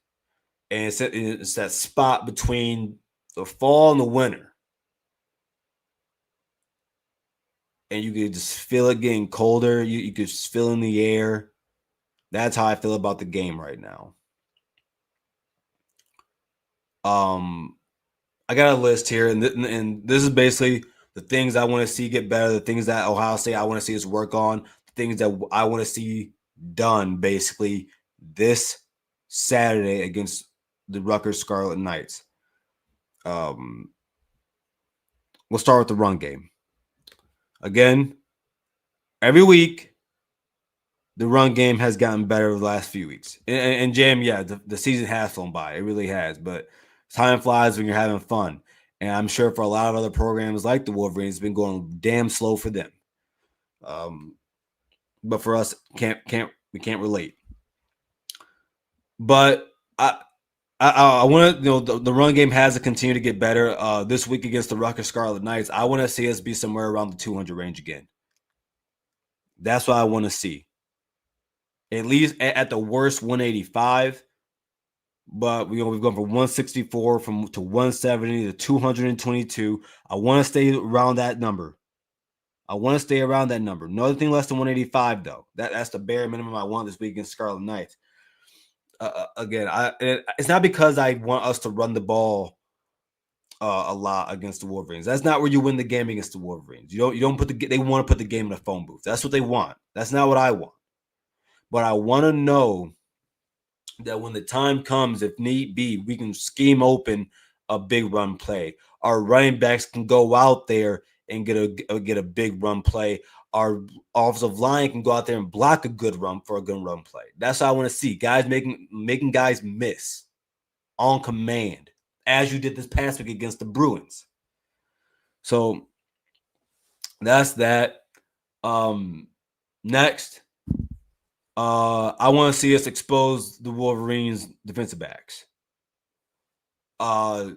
and it's that spot between the fall and the winter. And you could just feel it getting colder. You could just feel in the air. That's how I feel about the game right now. I got a list here, and this is basically the things I want to see get better, the things that Ohio State I want to see us work on, the things that I want to see done basically this Saturday against the Rutgers Scarlet Knights. We'll start with the run game. Again, every week, the run game has gotten better the last few weeks. And Jam, yeah, the season has flown by. It really has. But time flies when you're having fun. And I'm sure for a lot of other programs like the Wolverines, it's been going damn slow for them. But for us, we can't relate. But I want to, the run game has to continue to get better. This week against the Rutgers Scarlet Knights, I want to see us be somewhere around the 200 range again. That's what I want to see. At least at the worst 185, but we've gone from 164 to 170 to 222. I want to stay around that number. Nothing less than 185 though. That's the bare minimum I want this week against Scarlet Knights. Again, it's not because I want us to run the ball a lot against the Wolverines. That's not where you win the game against the Wolverines. You don't they want to put the game in a phone booth. That's what they want. That's not what I want. But I want to know that when the time comes, if need be, we can scheme open a big run play. Our running backs can go out there and get a big run play. Our offensive line can go out there and block a good run play. That's what I want to see. Guys making guys miss on command, as you did this past week against the Bruins. So that's that. Next. I want to see us expose the Wolverines defensive backs. I've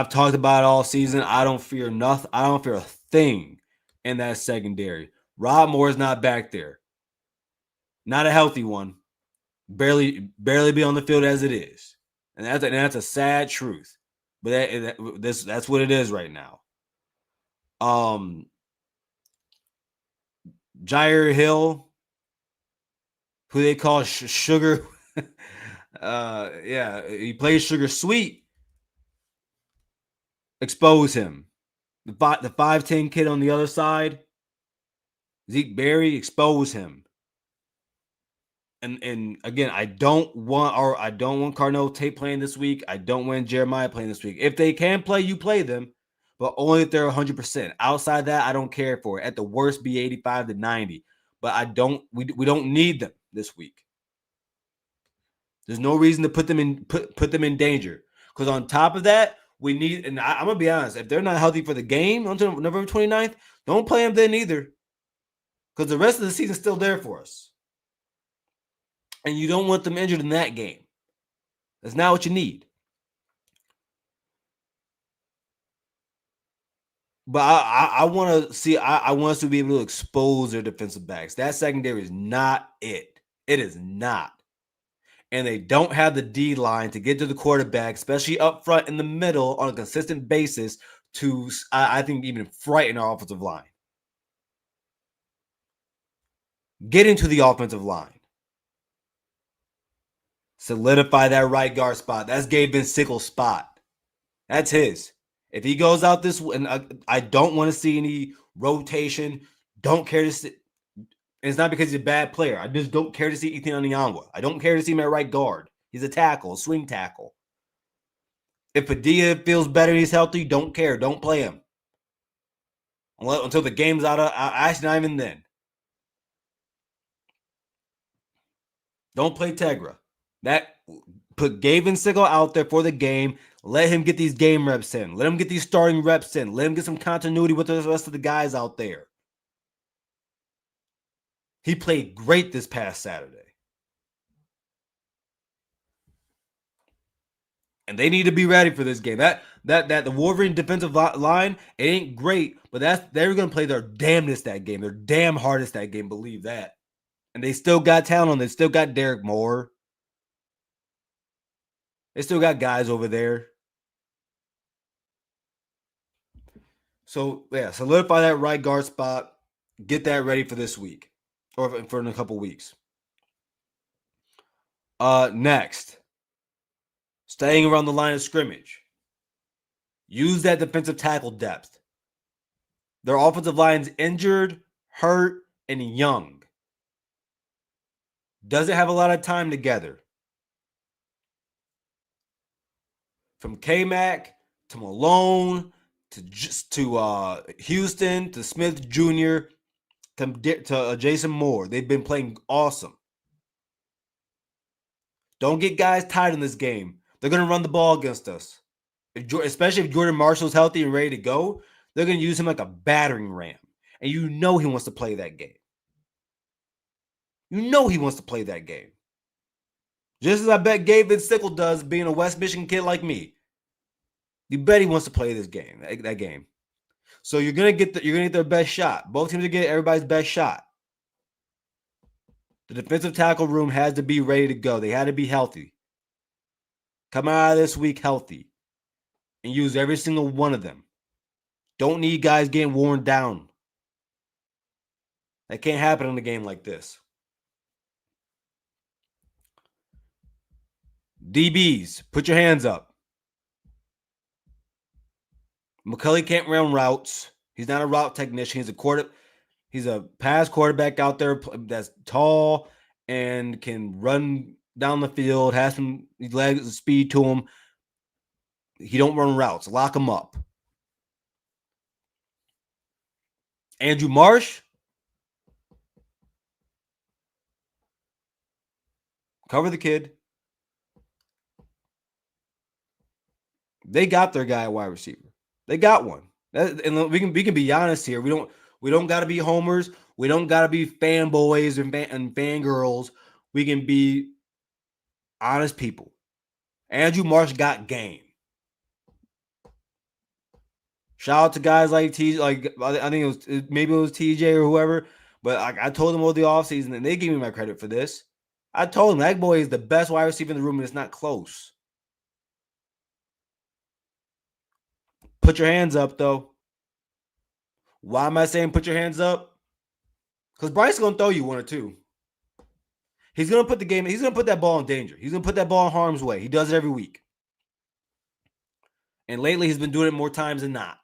talked about it all season. I don't fear nothing. I don't fear a thing in that secondary. Rob Moore's not back there. Not a healthy one. Barely be on the field as it is. And that's a sad truth. But that's what it is right now. Jair Hill, who they call Sugar. Yeah, he plays Sugar Sweet. Expose him. The 5'10" kid on the other side, Zeke Berry, expose him. And again, I don't want Cardinal Tate playing this week. I don't want Jeremiah playing this week. If they can play, you play them, but only if they're 100%. Outside that, I don't care for it. At the worst, be 85 to 90. But we don't need them this week. There's no reason to put them in danger. Because on top of that, we need, and I'm gonna be honest, if they're not healthy for the game until November 29th, don't play them then either. Because the rest of the season's still there for us. And you don't want them injured in that game. That's not what you need. But I want to see. I want us to be able to expose their defensive backs. That secondary is not it. It is not. And they don't have the D line to get to the quarterback, especially up front in the middle on a consistent basis to, I think, even frighten our offensive line. Get into the offensive line. Solidify that right guard spot. That's Gabe Van Sickle's spot. That's his. If he goes out this, and I don't want to see any rotation. Don't care to see. And it's not because he's a bad player. I just don't care to see Ethan Onyangwa. I don't care to see him at right guard. He's a tackle, a swing tackle. If Padilla feels better, he's healthy, don't care. Don't play him. Until the game's out of, actually not even then. Don't play Tegra. Put Gabe Van Sickle out there for the game. Let him get these game reps in. Let him get these starting reps in. Let him get some continuity with the rest of the guys out there. He played great this past Saturday. And they need to be ready for this game. That the Wolverine defensive line, it ain't great, but they're going to play their damnedest that game. Their damn hardest that game, believe that. And they still got talent on. They still got Derek Moore. They still got guys over there. So, yeah, solidify that right guard spot. Get that ready for this week. Or for in a couple weeks. Next. Staying around the line of scrimmage. Use that defensive tackle depth. Their offensive line's injured, hurt, and young. Doesn't have a lot of time together. From K-Mac to Malone to Houston to Smith Jr. to Jason Moore. They've been playing awesome. Don't get guys tired in this game. They're going to run the ball against us. Especially if Jordan Marshall's healthy and ready to go, they're going to use him like a battering ram. And you know he wants to play that game. You know he wants to play that game. Just as I bet Gabe Van Sickle does, being a West Michigan kid like me. You bet he wants to play this game, that game. So you're gonna get their best shot. Both teams are getting everybody's best shot. The defensive tackle room has to be ready to go. They had to be healthy. Come out of this week healthy. And use every single one of them. Don't need guys getting worn down. That can't happen in a game like this. DBs, put your hands up. McCulley can't run routes. He's not a route technician. He's a pass quarterback out there that's tall and can run down the field, has some legs and speed to him. He don't run routes. Lock him up. Andrew Marsh. Cover the kid. They got their guy at wide receiver. They got one. And we can be honest here. We don't got to be homers. We don't got to be fanboys and fangirls. We can be honest people. Andrew Marsh got game. Shout out to guys like I think it was TJ or whoever, but I told them over the offseason, and they gave me my credit for this. I told them that boy is the best wide receiver in the room, and it's not close. Put your hands up, though. Why am I saying put your hands up? Because Bryce is going to throw you one or two. He's going to put that ball in danger. He's going to put that ball in harm's way. He does it every week. And lately, he's been doing it more times than not.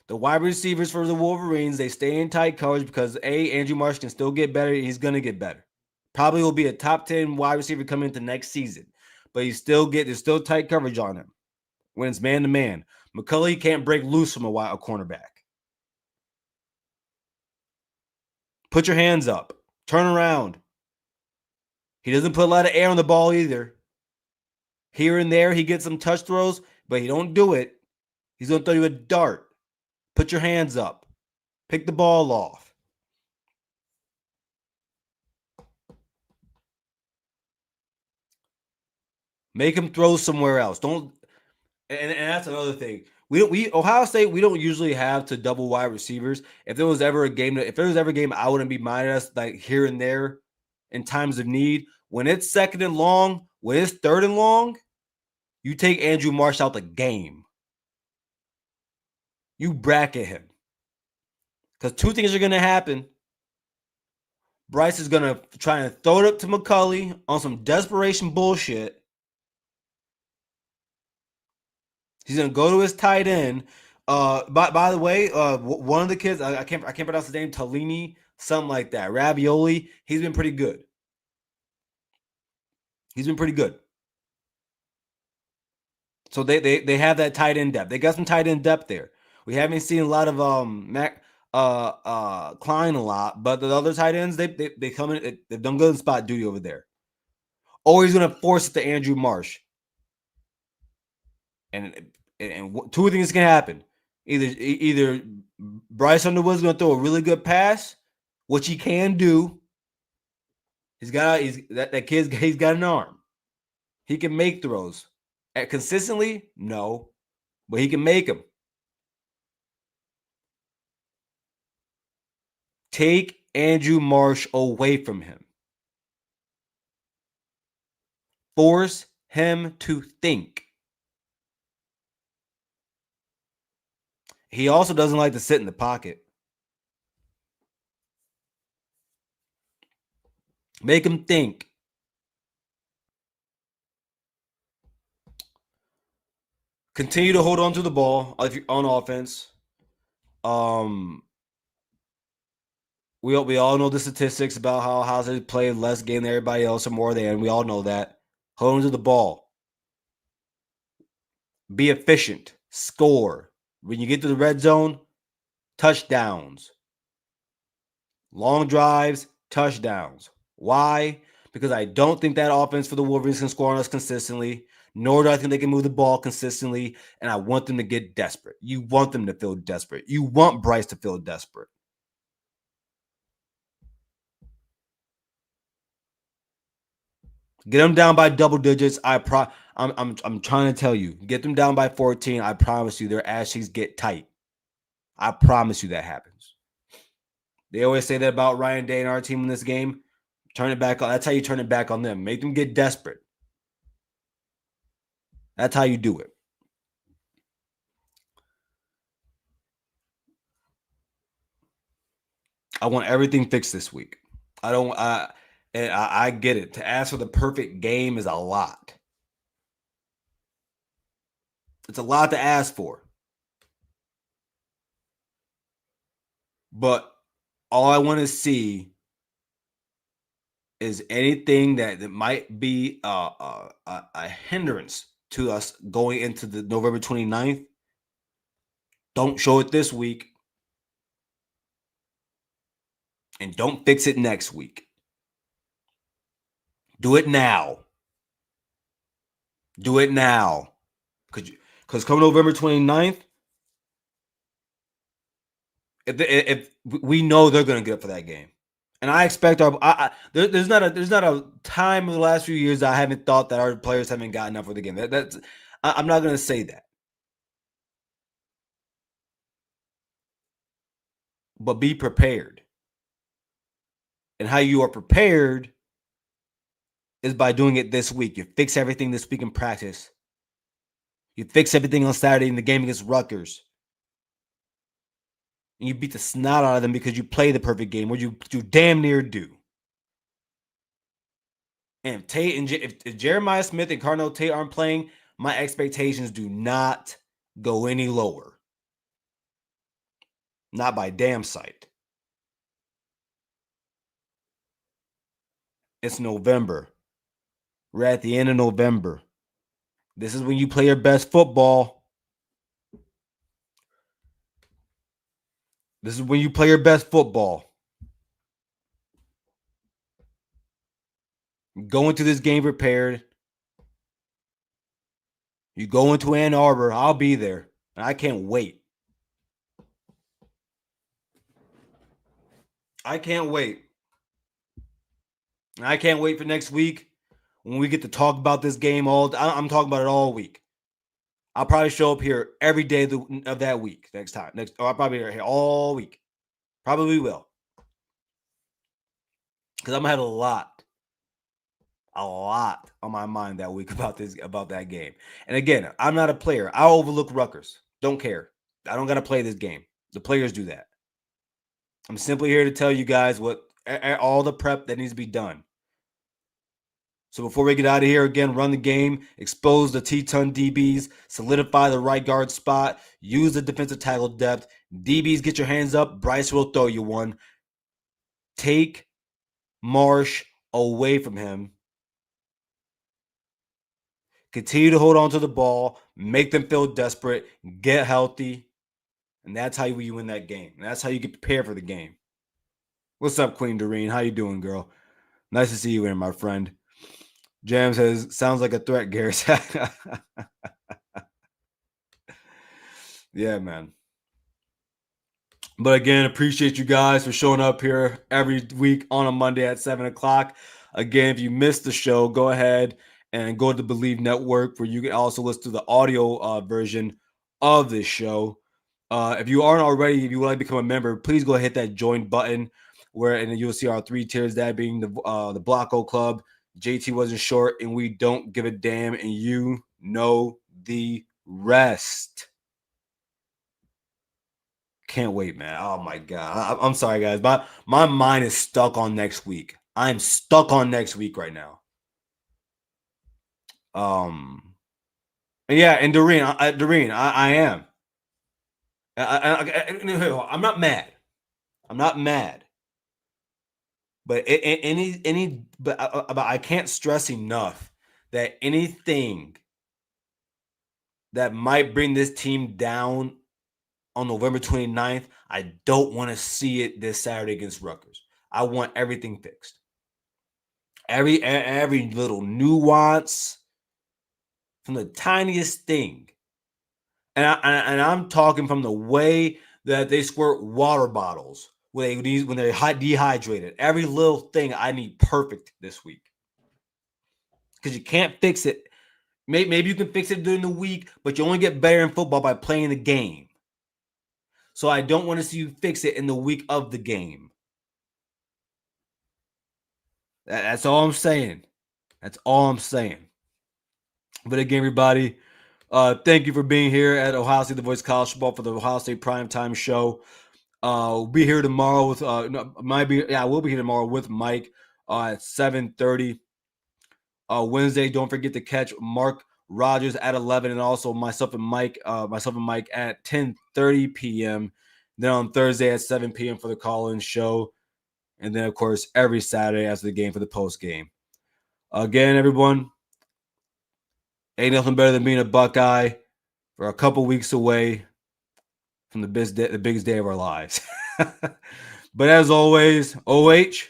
The wide receivers for the Wolverines, they stay in tight coverage because Andrew Marsh can still get better. He's going to get better. Probably will be a top 10 wide receiver coming into next season. But there's still tight coverage on him when it's man to man. McCulley can't break loose from a cornerback. Put your hands up. Turn around. He doesn't put a lot of air on the ball either. Here and there, he gets some touch throws, but he don't do it. He's going to throw you a dart. Put your hands up. Pick the ball off. Make him throw somewhere else. Don't. And that's another thing. We Ohio State, we don't usually have to double wide receivers. If there was ever a game, I wouldn't be minding us like here and there in times of need. When it's second and long, when it's third and long, you take Andrew Marsh out the game. You bracket him. Because two things are going to happen. Bryce is going to try and throw it up to McCulley on some desperation bullshit. He's going to go to his tight end. By the way, one of the kids, I can't pronounce his name, Talini, something like that. Ravioli, he's been pretty good. So they have that tight end depth. They got some tight end depth there. We haven't seen a lot of Klein a lot, but the other tight ends, they come in, they've done good in spot duty over there. Or he's going to force it to Andrew Marsh. And two things can happen. Either Bryce Underwood's going to throw a really good pass, which he can do. He's got an arm. He can make throws. Consistently, no, but he can make them. Take Andrew Marsh away from him. Force him to think. He also doesn't like to sit in the pocket. Make him think. Continue to hold on to the ball on offense. We all know the statistics about how Ohio State played less game than everybody else or more than. We all know that. Hold on to the ball. Be efficient. Score. When you get to the red zone, touchdowns. Long drives, touchdowns. Why? Because I don't think that offense for the Wolverines can score on us consistently, nor do I think they can move the ball consistently, and I want them to get desperate. You want them to feel desperate. You want Bryce to feel desperate. Get them down by double digits. I'm trying to tell you. Get them down by 14. I promise you their ass cheeks get tight. I promise you that happens. They always say that about Ryan Day and our team in this game. Turn it back on. That's how you turn it back on them. Make them get desperate. That's how you do it. I want everything fixed this week. I get it. To ask for the perfect game is a lot. It's a lot to ask for. But all I want to see is anything that might be a hindrance to us going into the November 29th. Don't show it this week. And don't fix it next week. Do it now. Do it now. Because come November 29th, if we know they're going to get up for that game. And I expect there's not a time in the last few years that I haven't thought that our players haven't gotten up for the game. I'm not going to say that. But be prepared. And how you are prepared is by doing it this week. You fix everything this week in practice. You fix everything on Saturday in the game against Rutgers. And you beat the snot out of them because you play the perfect game, or you damn near do. And if Jeremiah Smith and Carnell Tate aren't playing, my expectations do not go any lower. Not by damn sight. It's November. We're at the end of November. This is when you play your best football. This is when you play your best football. Go into this game prepared. You go into Ann Arbor. I'll be there. And I can't wait. I can't wait. I can't wait for next week when we get to talk about this game I'm talking about it all week. I'll probably show up here every day of that week next time. I'll probably be here all week. Probably will. Because I'm going to have a lot on my mind that week about that game. And again, I'm not a player. I'll overlook Rutgers. Don't care. I don't got to play this game. The players do that. I'm simply here to tell you guys all the prep that needs to be done. So before we get out of here, again, run the game, expose the TTUN DBs, solidify the right guard spot, use the defensive tackle depth. DBs, get your hands up. Bryce will throw you one. Take Marsh away from him. Continue to hold on to the ball, make them feel desperate, get healthy, and that's how you win that game. And that's how you get prepared for the game. What's up, Queen Doreen? How you doing, girl? Nice to see you here, my friend. Jam says, sounds like a threat, Garrett. Yeah, man. But again, appreciate you guys for showing up here every week on a Monday at 7 o'clock. Again, if you missed the show, go ahead and go to the Believe Network where you can also listen to the audio version of this show. If you aren't already, if you would like to become a member, please go hit that join button and you'll see our 3 tiers, that being the Blocko Club. JT wasn't short, and we don't give a damn, and you know the rest. Can't wait, man. Oh, my God. I'm sorry, guys. My mind is stuck on next week. I'm stuck on next week right now. Yeah, and Doreen, I am. I'm not mad. I'm not mad. But but I can't stress enough that anything that might bring this team down on November 29th, I don't want to see it this Saturday against Rutgers. I want everything fixed. Every little nuance, from the tiniest thing. And I'm talking from the way that they squirt water bottles when they're dehydrated. Every little thing I need perfect this week. Because you can't fix it. Maybe you can fix it during the week, but you only get better in football by playing the game. So I don't want to see you fix it in the week of the game. That's all I'm saying. That's all I'm saying. But again, everybody, thank you for being here at Ohio State, the Voice of College Football, for the Ohio State Primetime Show. We'll be here tomorrow with we'll be here tomorrow with Mike at 7:30. Wednesday, don't forget to catch Mark Rogers at 11, and also myself and Mike at 10:30 p.m. Then on Thursday at 7 p.m. for the call-in show, and then of course every Saturday after the game for the post game. Again, everyone, ain't nothing better than being a Buckeye. We're a couple weeks away from the biggest day of our lives. But as always, OH,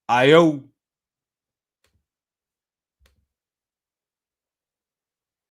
IO.